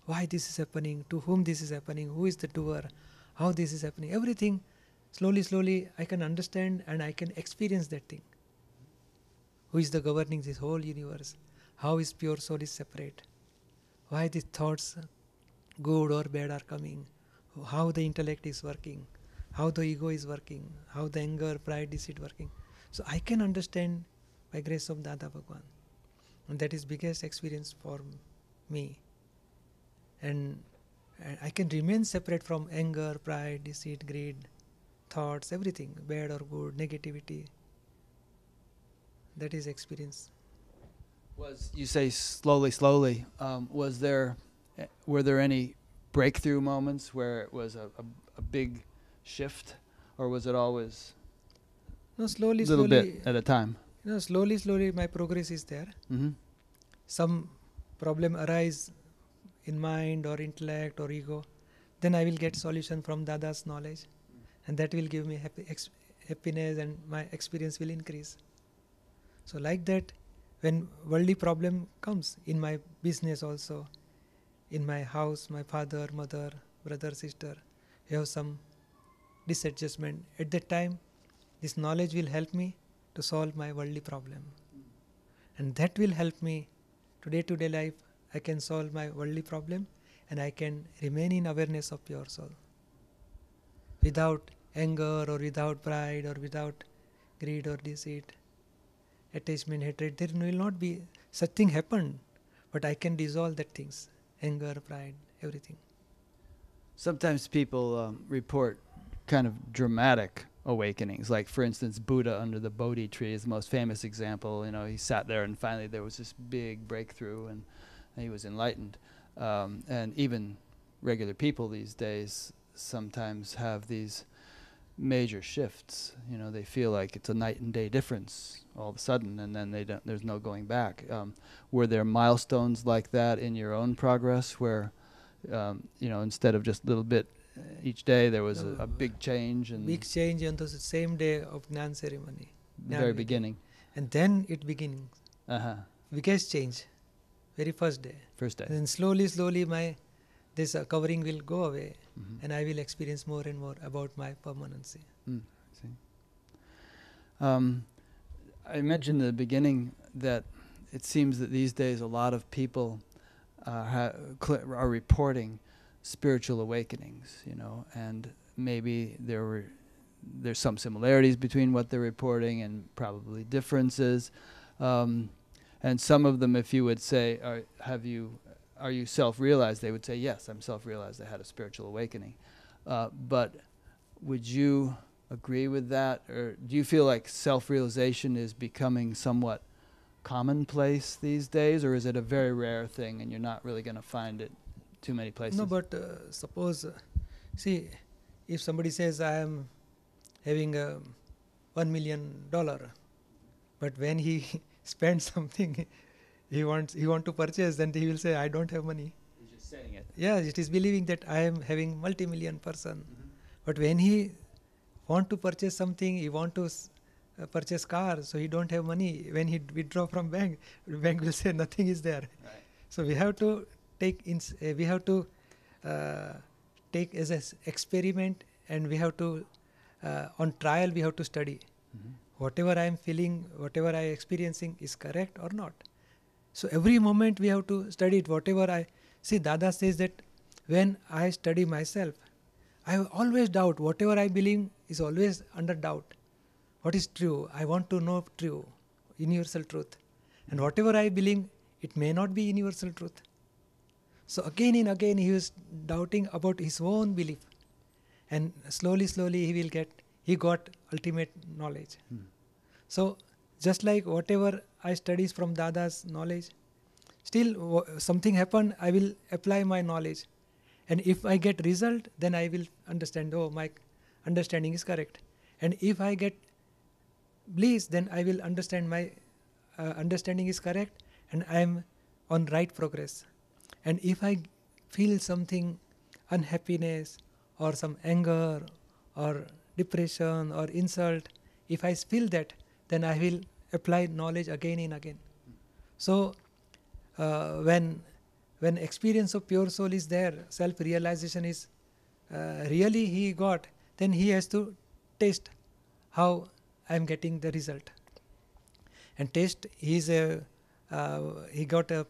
Why this is happening? To whom this is happening? Who is the doer? How this is happening? Everything, slowly, I can understand and I can experience that thing. Who is the governing this whole universe? How is pure soul is separate? Why these thoughts, good or bad, are coming? How the intellect is working? How the ego is working? How the anger, pride, deceit working? So I can understand by grace of Dada Bhagwan. And that is biggest experience for me. And I can remain separate from anger, pride, deceit, greed, thoughts, everything, bad or good, negativity. That is experience. You say slowly. Were there any breakthrough moments where it was a big shift, or was it always no, slowly, bit at a time? No, slowly, my progress is there. Mm-hmm. Some problem arise in mind or intellect or ego, then I will get solution from Dada's knowledge, and that will give me happiness, and my experience will increase. So like that, when worldly problem comes in my business also, in my house, my father, mother, brother, sister, you have some disadjustment. At that time, this knowledge will help me to solve my worldly problem. And that will help me to day-to-day life. I can solve my worldly problem, and I can remain in awareness of pure soul. Without anger or without pride or without greed or deceit, attachment, hatred, there will not be such thing happen, but I can dissolve that things, anger, pride, everything. Sometimes people report kind of dramatic awakenings, like for instance Buddha under the Bodhi tree is the most famous example. He sat there and finally there was this big breakthrough and he was enlightened. And even regular people these days sometimes have these major shifts. They feel like it's a night and day difference all of a sudden, and then there's no going back. Were there milestones like that in your own progress where instead of just a little bit each day, there was a big change? And big change on the same day of Gnan ceremony. The very beginning. And then it begins. Biggest change. Very first day. First day. And then slowly this covering will go away, and I will experience more and more about my permanency. I mentioned in the beginning that it seems that these days a lot of people are reporting spiritual awakenings, and maybe there's some similarities between what they're reporting and probably differences. And some of them, if you would say, are you self-realized? They would say, yes, I'm self-realized. I had a spiritual awakening. But would you agree with that? Or do you feel like self-realization is becoming somewhat commonplace these days? Or is it a very rare thing and you're not really going to find it too many places? No, but suppose, see, if somebody says, I am having $1 million, but when he spends something, he want to purchase, then he will say, I don't have money. He's just saying it. Yeah, it is believing that I am having multi-million person. But when he want to purchase something, he want to purchase car, so he don't have money. When he withdraw from bank, the bank will say nothing is there. Right. So we have to take as an experiment, and we have to on trial we have to study. Whatever I am feeling, whatever I am experiencing is correct or not. So every moment we have to study it. Whatever I see, Dada says that when I study myself, I always doubt whatever I believe is always under doubt. What is true? I want to know true, universal truth. And whatever I believe, it may not be universal truth. So again and again he was doubting about his own belief. And slowly he got ultimate knowledge. So just like whatever I studies from Dada's knowledge, still something happened, I will apply my knowledge. And if I get result, then I will understand, oh, my understanding is correct. And if I get bliss, then I will understand my understanding is correct and I am on right progress. And if I feel something unhappiness or some anger or depression or insult, if I feel that, then I will apply knowledge again and again. So when experience of pure soul is there, self-realization is really he got, then he has to taste how I am getting the result. And taste, he got a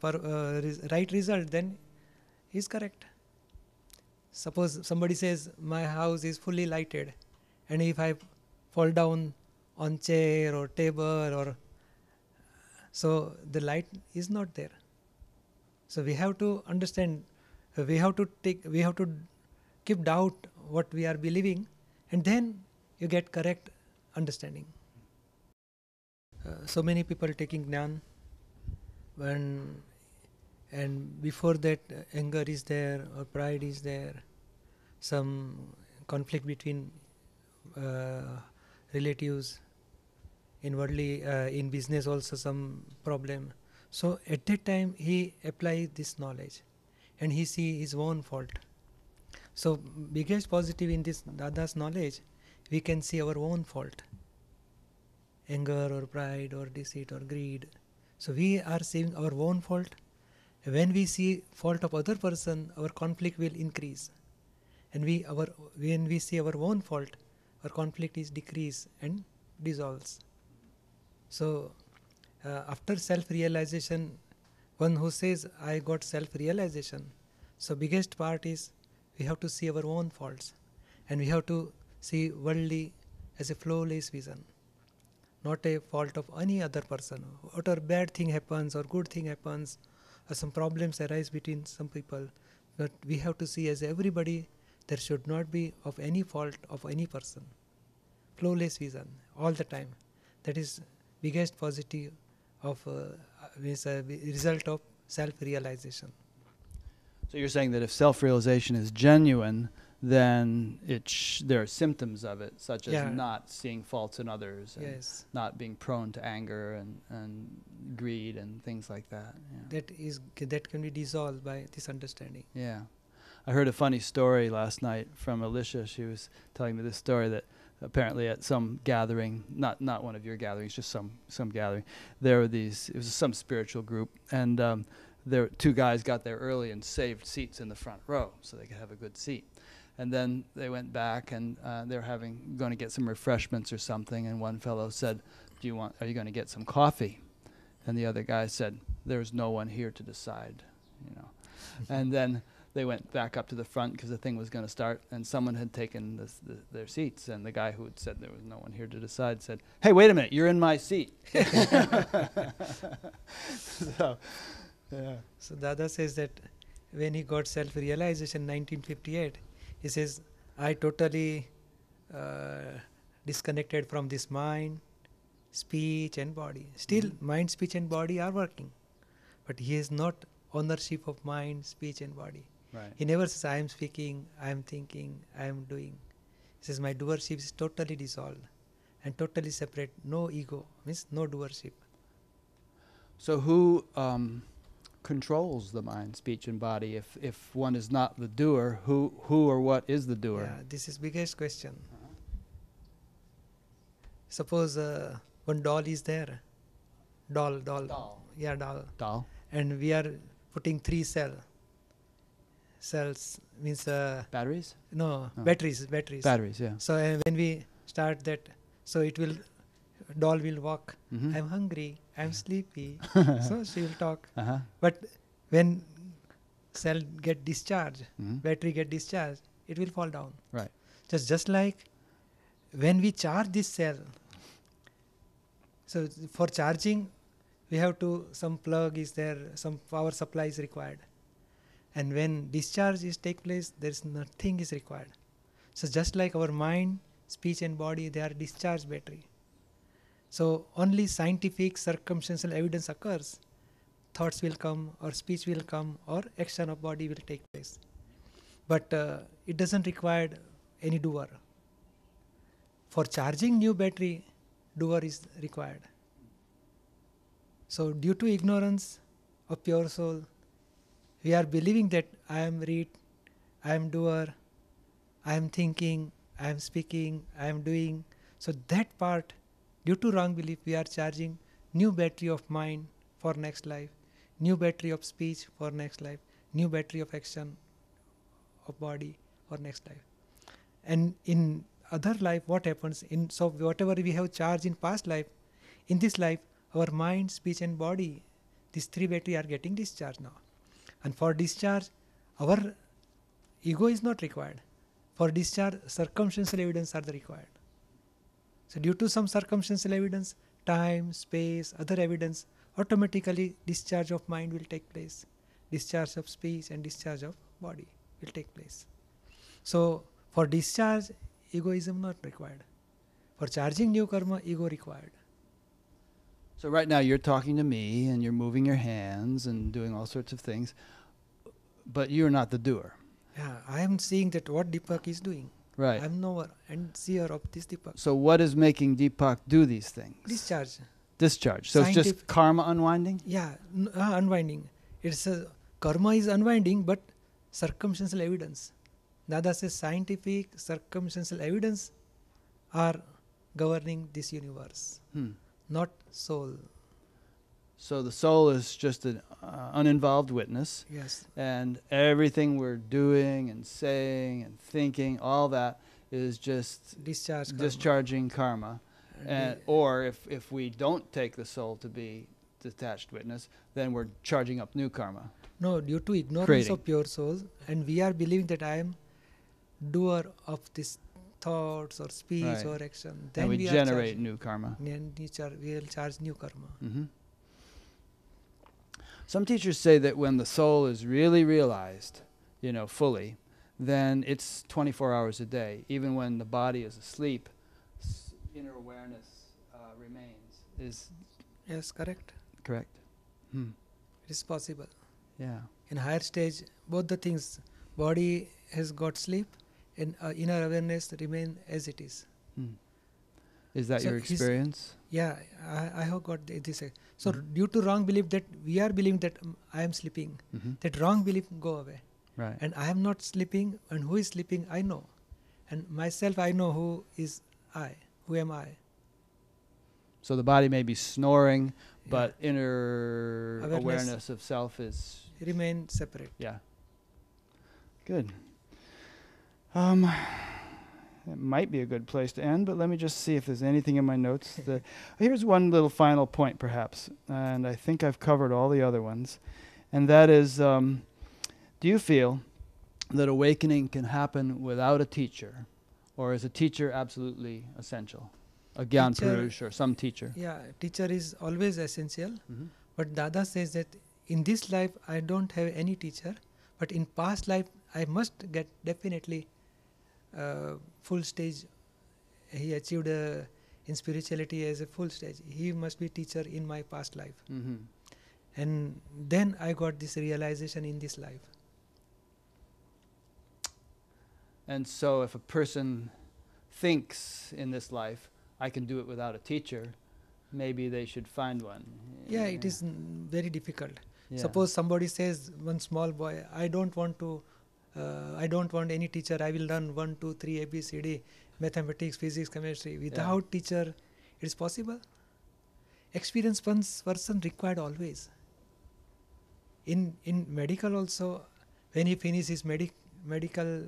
right result, then he is correct. Suppose somebody says, my house is fully lighted, and if I fall down on chair or table, or so the light is not there. So we have to understand, we have to keep doubt what we are believing, and then you get correct understanding. So many people taking Gnan, and before that anger is there or pride is there, some conflict between relatives, in worldly, in business also some problem. So at that time he applies this knowledge and he see his own fault. So biggest positive in this Dada's knowledge, we can see our own fault, anger or pride or deceit or greed. So we are seeing our own fault. When we see fault of other person, our conflict will increase. And when we see our own fault, our conflict is decrease and dissolves. So after self-realization, one who says, I got self-realization, so biggest part is we have to see our own faults. And we have to see worldly as a flawless vision, not a fault of any other person. Whatever bad thing happens or good thing happens, or some problems arise between some people, but we have to see as everybody, there should not be of any fault of any person. Flawless vision all the time. That is biggest positive of is a result of self-realization. So you're saying that if self-realization is genuine, then there are symptoms of it, such as not seeing faults in others, and not being prone to anger and greed and things like that. Yeah. That can be dissolved by this understanding. Yeah. I heard a funny story last night from Alicia. She was telling me this story that apparently at some gathering, not one of your gatherings, just some gathering, there were it was some spiritual group, and there two guys got there early and saved seats in the front row so they could have a good seat. And then they went back and they're going to get some refreshments or something, and one fellow said, are you going to get some coffee? And the other guy said, there's no one here to decide, And then they went back up to the front because the thing was going to start, and someone had taken their seats, and the guy who had said there was no one here to decide said, hey, wait a minute, you're in my seat. So Dada says that when he got self-realization in 1958, he says, I totally disconnected from this mind, speech and body. Still, mind, speech and body are working. But he has not ownership of mind, speech and body. Right. He never says, I am speaking, I am thinking, I am doing. He says, my doership is totally dissolved and totally separate. No ego, means no doership. So who controls the mind, speech and body? If one is not the doer, who or what is the doer? Yeah, this is biggest question. Suppose one doll is there. Doll. Yeah, doll. And we are putting 3 cells means batteries? No, batteries. Batteries, yeah. So when we start that, so doll will walk. I'm hungry. I'm sleepy. So she will talk. But when cell get discharged, battery get discharged, it will fall down. Right. Just like when we charge this cell, so for charging, we have to, some plug is there, some power supply is required. And when discharge is take place, there is nothing is required. So just like our mind, speech and body, they are discharge battery. So only scientific circumstantial evidence occurs. Thoughts will come, or speech will come, or action of body will take place. But it doesn't require any doer. For charging new battery, doer is required. So due to ignorance of pure soul, we are believing that I am read, I am doer, I am thinking, I am speaking, I am doing. So that part, due to wrong belief, we are charging new battery of mind for next life, new battery of speech for next life, new battery of action of body for next life. And in other life, what happens? So whatever we have charged in past life, in this life, our mind, speech and body, these three battery are getting discharged now. And for discharge, our ego is not required. For discharge, circumstantial evidence are the required. So due to some circumstantial evidence, time, space, other evidence, automatically discharge of mind will take place. Discharge of speech and discharge of body will take place. So for discharge, egoism not required. For charging new karma, ego required. So right now you're talking to me and you're moving your hands and doing all sorts of things, but you're not the doer. Yeah, I am seeing that what Deepak is doing. Right. I am knower and seer of this Deepak. So what is making Deepak do these things? Discharge. Discharge. So it's just karma unwinding? Yeah, unwinding. It's karma is unwinding, but circumstantial evidence. Dada says scientific circumstantial evidence are governing this universe, not soul. So the soul is just an uninvolved witness. Yes. And everything we're doing and saying and thinking, all that is just discharging karma. Or if we don't take the soul to be detached witness, then we're charging up new karma. No, due to ignorance of pure soul, and we are believing that I am doer of this thoughts or speech or action. Then and we generate new karma. And we will charge new karma. Mm-hmm. Some teachers say that when the soul is really realized, fully, then it's 24 hours a day. Even when the body is asleep, inner awareness remains. Yes, correct. Correct. It is possible. Yeah. In higher stage, both the things, body has got sleep and inner awareness remain as it is. Is that your experience? Yeah, I have got this. So due to wrong belief that we are believing that I am sleeping, that wrong belief go away. Right. And I am not sleeping, and who is sleeping I know. And myself I know who is I, who am I. So the body may be snoring, but inner awareness of self is... remain separate. Yeah. Good. It might be a good place to end, but let me just see if there's anything in my notes. Here's one little final point, perhaps, and I think I've covered all the other ones, and that is, do you feel that awakening can happen without a teacher, or is a teacher absolutely essential? A Gyan Purush or some teacher? Yeah, teacher is always essential, but Dada says that in this life I don't have any teacher, but in past life I must get definitely full stage. He achieved in spirituality as a full stage. He must be teacher in my past life. And then I got this realization in this life. And so if a person thinks in this life, I can do it without a teacher, maybe they should find one. Yeah, it is very difficult. Yeah. Suppose somebody says, one small boy, I don't want any teacher, I will learn 1, 2, 3, ABCD, mathematics, physics, chemistry. Without teacher, it is possible. Experienced person required always. In medical also, when he finishes his medical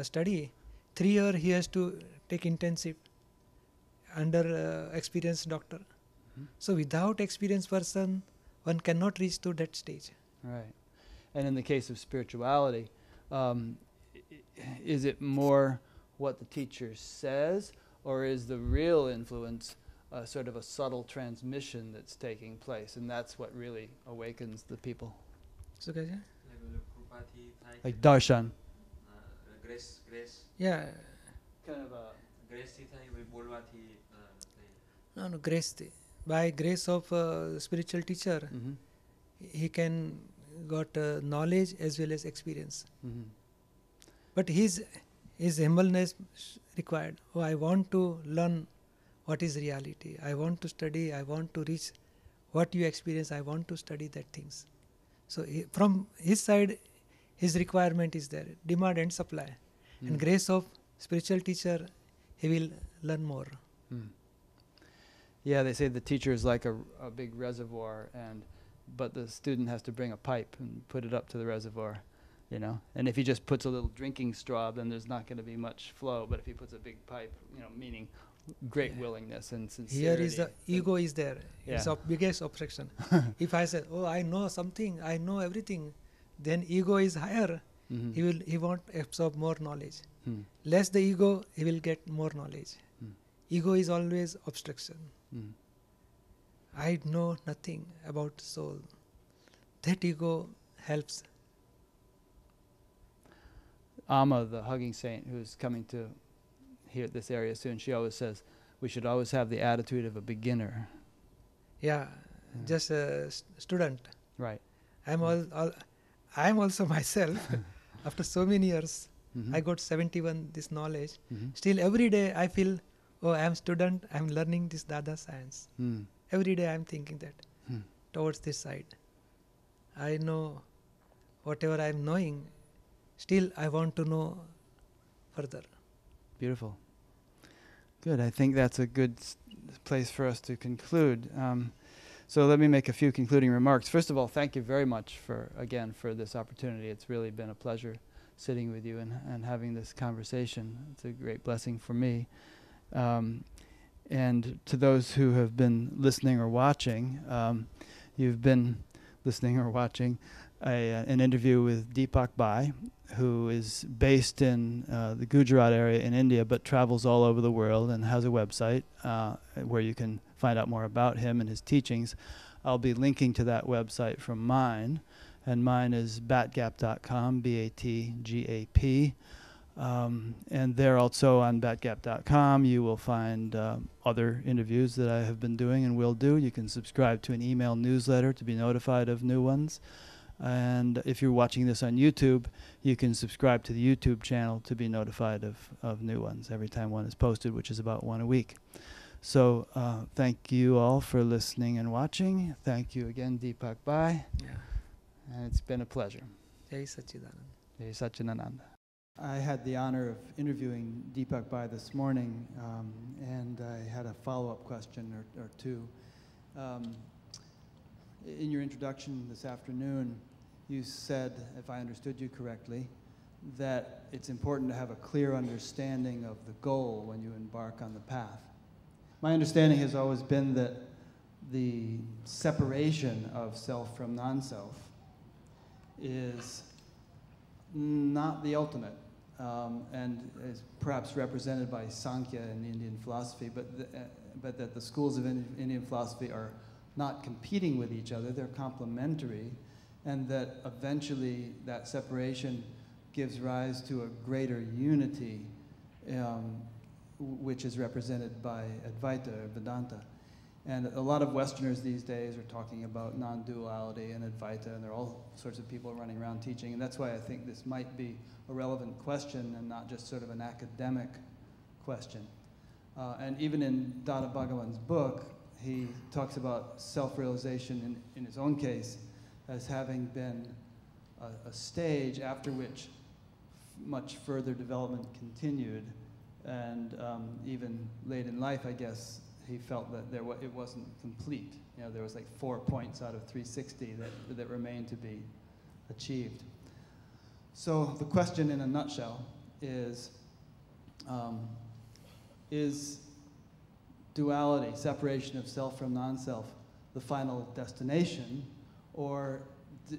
study, 3 years he has to take intensive under experienced doctor. So without experienced person, one cannot reach to that stage. Right. And in the case of spirituality, is it more what the teacher says, or is the real influence sort of a subtle transmission that's taking place, and that's what really awakens the people. So, guys, yeah? Like darshan. Grace. Yeah. Kind of a Grace થી થાય ወይ બોલવાથી No, grace. By grace of spiritual teacher, he can got knowledge as well as experience. But his humbleness required. Oh, I want to learn what is reality. I want to study. I want to reach what you experience. I want to study that things. So from his side, his requirement is there, demand and supply. And grace of spiritual teacher, he will learn more. Yeah, they say the teacher is like a big reservoir, but the student has to bring a pipe and put it up to the reservoir, you know. And if he just puts a little drinking straw, then there's not going to be much flow. But if he puts a big pipe, you know, meaning great willingness and sincerity. Here is the ego is there. Yeah. It's the biggest obstruction. If I say, oh, I know something, I know everything, then ego is higher. He won't absorb more knowledge. Less the ego, he will get more knowledge. Ego is always obstruction. I know nothing about soul. That ego helps. Amma, the hugging saint, who's coming to here this area soon, she always says we should always have the attitude of a beginner. Yeah, just a student. Right. I'm also myself. After so many years, I got 71 this knowledge. Still every day I feel, oh, I'm student, I'm learning this Dada science. Every day I'm thinking that towards this side. I know whatever I'm knowing, still I want to know further. Beautiful. Good. I think that's a good place for us to conclude. So let me make a few concluding remarks. First of all, thank you very much for this opportunity. It's really been a pleasure sitting with you and having this conversation. It's a great blessing for me. And to those who have been listening or watching, you've been listening or watching an interview with Deepakbhai, who is based in the Gujarat area in India, but travels all over the world and has a website where you can find out more about him and his teachings. I'll be linking to that website from mine, and mine is batgap.com, BATGAP. And there also on batgap.com you will find other interviews that I have been doing and will do. You can subscribe to an email newsletter to be notified of new ones. And if you're watching this on YouTube, you can subscribe to the YouTube channel to be notified of new ones every time one is posted, which is about one a week. So thank you all for listening and watching. Thank you again, Deepakbhai. Yeah. And it's been a pleasure. Jai Sachidanand. Jai Satchidananda. I had the honor of interviewing Deepakbhai this morning, and I had a follow-up question or two. In your introduction this afternoon, you said, if I understood you correctly, that it's important to have a clear understanding of the goal when you embark on the path. My understanding has always been that the separation of self from non-self is not the ultimate, and is perhaps represented by Sankhya in Indian philosophy, but that the schools of Indian philosophy are not competing with each other, they're complementary, and that eventually that separation gives rise to a greater unity, which is represented by Advaita or Vedanta. And a lot of Westerners these days are talking about non-duality and Advaita, and there are all sorts of people running around teaching, and that's why I think this might be a relevant question and not just sort of an academic question. And even in Dada Bhagwan's book, he talks about self-realization in his own case as having been a stage after which much further development continued, and even late in life, I guess, he felt that it wasn't complete. You know, there was like 4 points out of 360 that remained to be achieved. So the question in a nutshell is duality, separation of self from non-self, the final destination, or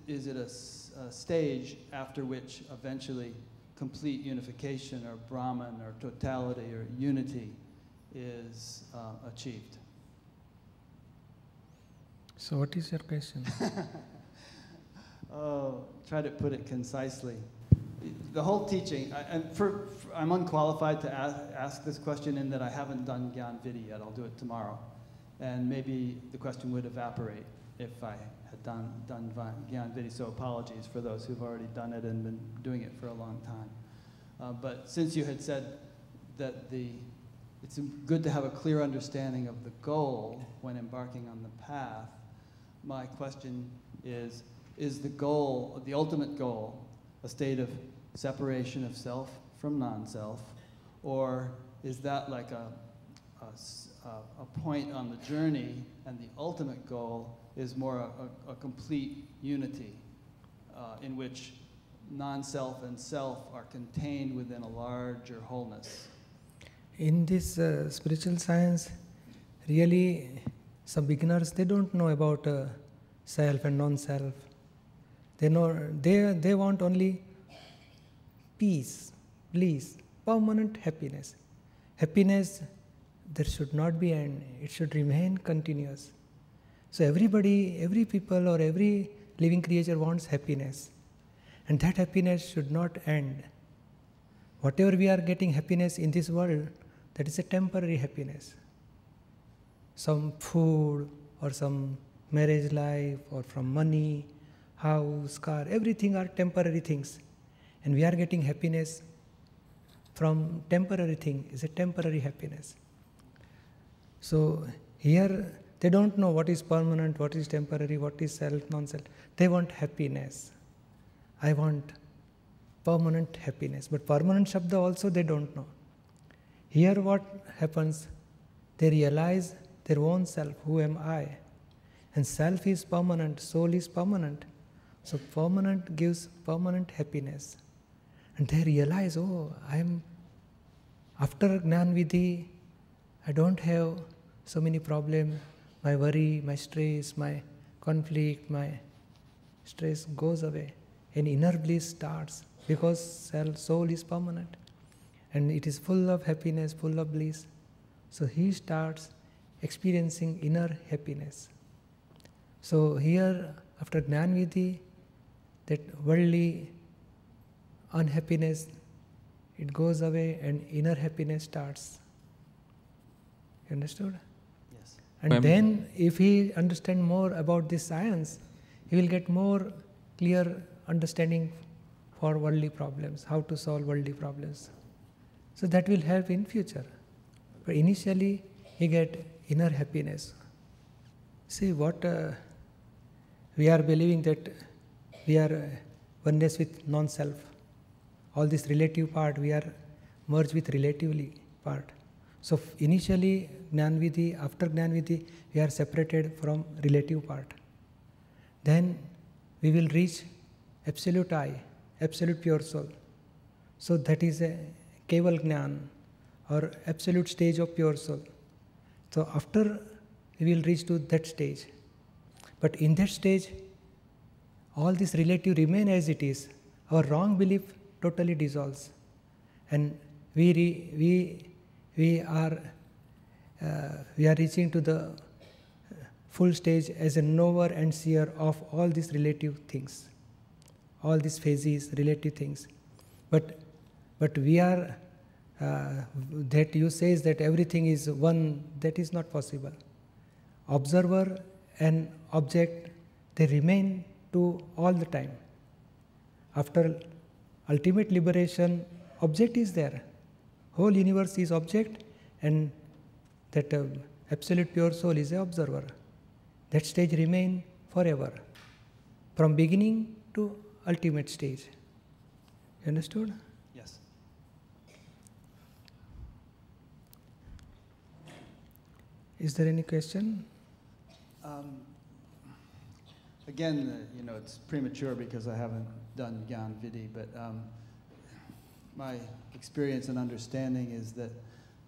is it a stage after which eventually complete unification or Brahman or totality or unity is achieved. So what is your question? Try to put it concisely. The whole teaching, I'm unqualified to ask this question in that I haven't done Gnan Vidhi yet. I'll do it tomorrow. And maybe the question would evaporate if I had done Gnan Vidhi, so apologies for those who've already done it and been doing it for a long time. But since you had said that it's good to have a clear understanding of the goal when embarking on the path, my question is the goal, the ultimate goal, a state of separation of self from non-self, or is that like a point on the journey, and the ultimate goal is more a complete unity in which non-self and self are contained within a larger wholeness? In this spiritual science, really, some beginners, they don't know about self and non-self. They want only peace, bliss, permanent happiness. Happiness, there should not be end. It should remain continuous. So every people or every living creature wants happiness. And that happiness should not end. Whatever we are getting happiness in this world, that is a temporary happiness. Some food or some marriage life or from money, house, car, everything are temporary things. And we are getting happiness from temporary thing, is a temporary happiness. So here they don't know what is permanent, what is temporary, what is self, non-self. They want happiness. I want permanent happiness. But permanent shabda also they don't know. Here what happens, they realize their own self, who am I? And self is permanent, soul is permanent. So permanent gives permanent happiness. And they realize, oh, after Gnan Vidhi, I don't have so many problems. My worry, my stress, my conflict, my stress goes away. And inner bliss starts because soul is permanent. And it is full of happiness, full of bliss. So he starts experiencing inner happiness. So here, after Gnan Vidhi, that worldly unhappiness, it goes away and inner happiness starts. You understood? Yes. And then if he understands more about this science, he will get more clear understanding for worldly problems, how to solve worldly problems. So that will help in future. But initially, he get inner happiness. See what we are believing that we are oneness with non-self. All this relative part, we are merged with relatively part. So initially, Gnan Vidhi, after Gnan Vidhi, we are separated from relative part. Then we will reach absolute I, absolute pure soul. So that is a Keval Gnan, or absolute stage of pure soul. So after we will reach to that stage. But in that stage, all this relative remain as it is. Our wrong belief totally dissolves. And we are reaching to the full stage as a knower and seer of all these relative things, all these phases, relative things. But we are, that you says that everything is one, that is not possible. Observer and object, they remain to all the time. After ultimate liberation, object is there. Whole universe is object, and that absolute pure soul is the observer. That stage remain forever, from beginning to ultimate stage. You understood? Yes. Is there any question? Again, it's premature because I haven't done Gnan Vidhi, but my experience and understanding is that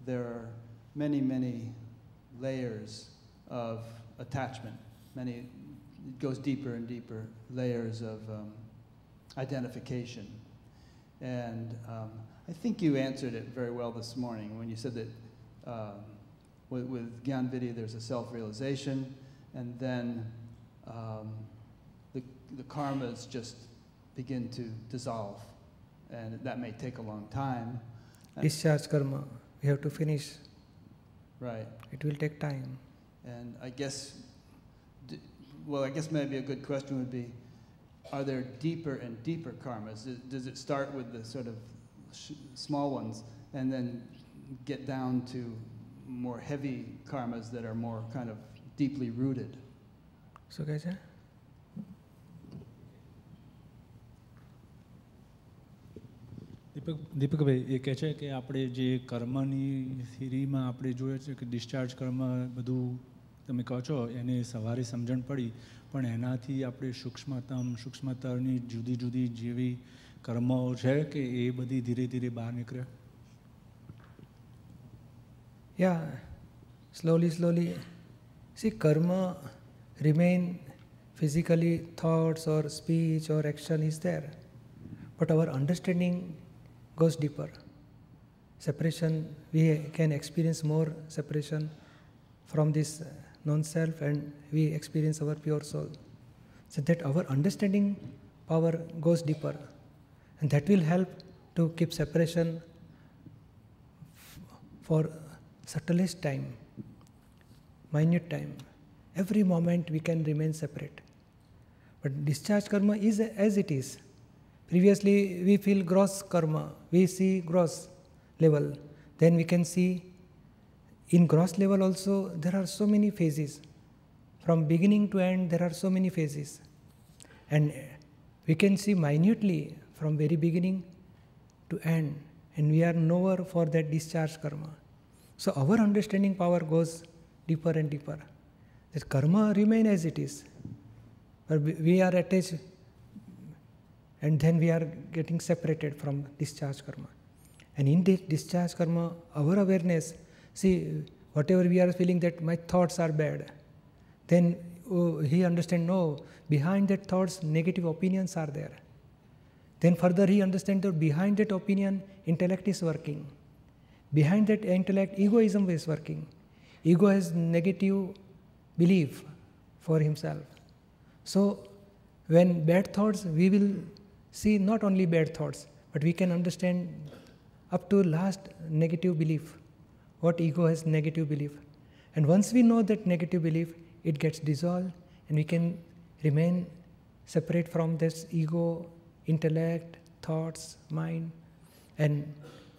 there are many, many layers of attachment. It goes deeper and deeper layers of identification. And I think you answered it very well this morning when you said that with Gnan Vidhi, there's a self-realization, and then the karmas just begin to dissolve, and that may take a long time. Discharge karma, we have to finish. Right. It will take time. And I guess, I guess maybe a good question would be, are there deeper and deeper karmas? Does it start with the sort of small ones and then get down to more heavy karmas that are more kind of deeply rooted? So, guys, દીપકભાઈ એ કહે છે કે આપણે જે કર્મની થિયરીમાં આપણે જોઈએ છે કે discharge કર્મ બધું તમે કહો છો એને સવારે સમજણ પડી પણ એનાથી આપણે સૂક્ષ્મતરની જુદી જુદી જેવી કર્મો છે કે એ બધી ધીરે ધીરે બહાર નીકળે. Yeah, slowly. See, karma remain physically, thoughts or speech or action is there, but our understanding goes deeper. Separation, we can experience more separation from this non-self, and we experience our pure soul. So that our understanding power goes deeper, and that will help to keep separation for subtlest time, minute time. Every moment we can remain separate. But discharge karma is as it is. Previously we feel gross karma, we see gross level. Then we can see in gross level also there are so many phases. From beginning to end there are so many phases. And we can see minutely from very beginning to end. And we are knower for that discharge karma. So our understanding power goes deeper and deeper. That karma remain as it is. But we are attached, and then we are getting separated from discharge karma. And in this discharge karma, our awareness, see, whatever we are feeling that my thoughts are bad, then he understands, no, behind that thoughts, negative opinions are there. Then further he understands that behind that opinion, intellect is working. Behind that intellect, egoism is working. Ego has negative belief for himself. So when bad thoughts, we will see not only bad thoughts, but we can understand up to last negative belief, what ego has negative belief. And once we know that negative belief, it gets dissolved, and we can remain separate from this ego, intellect, thoughts, mind, and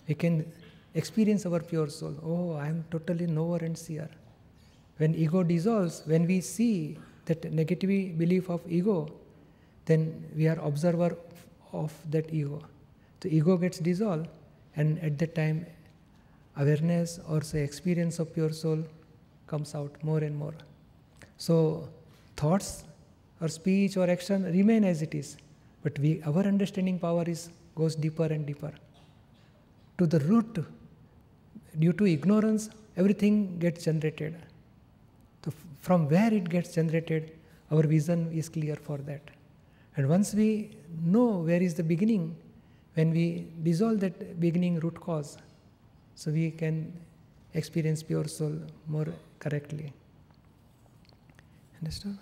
we can experience our pure soul. Oh, I am totally knower and seer. When ego dissolves, when we see that negative belief of ego, then we are observer of that ego. The ego gets dissolved, and at that time awareness or say experience of pure soul comes out more and more. So thoughts or speech or action remain as it is, but our understanding power goes deeper and deeper. To the root, due to ignorance, everything gets generated. So from where it gets generated, our vision is clear for that. And once we know where is the beginning, when we dissolve that beginning root cause, so we can experience pure soul more correctly. Understood?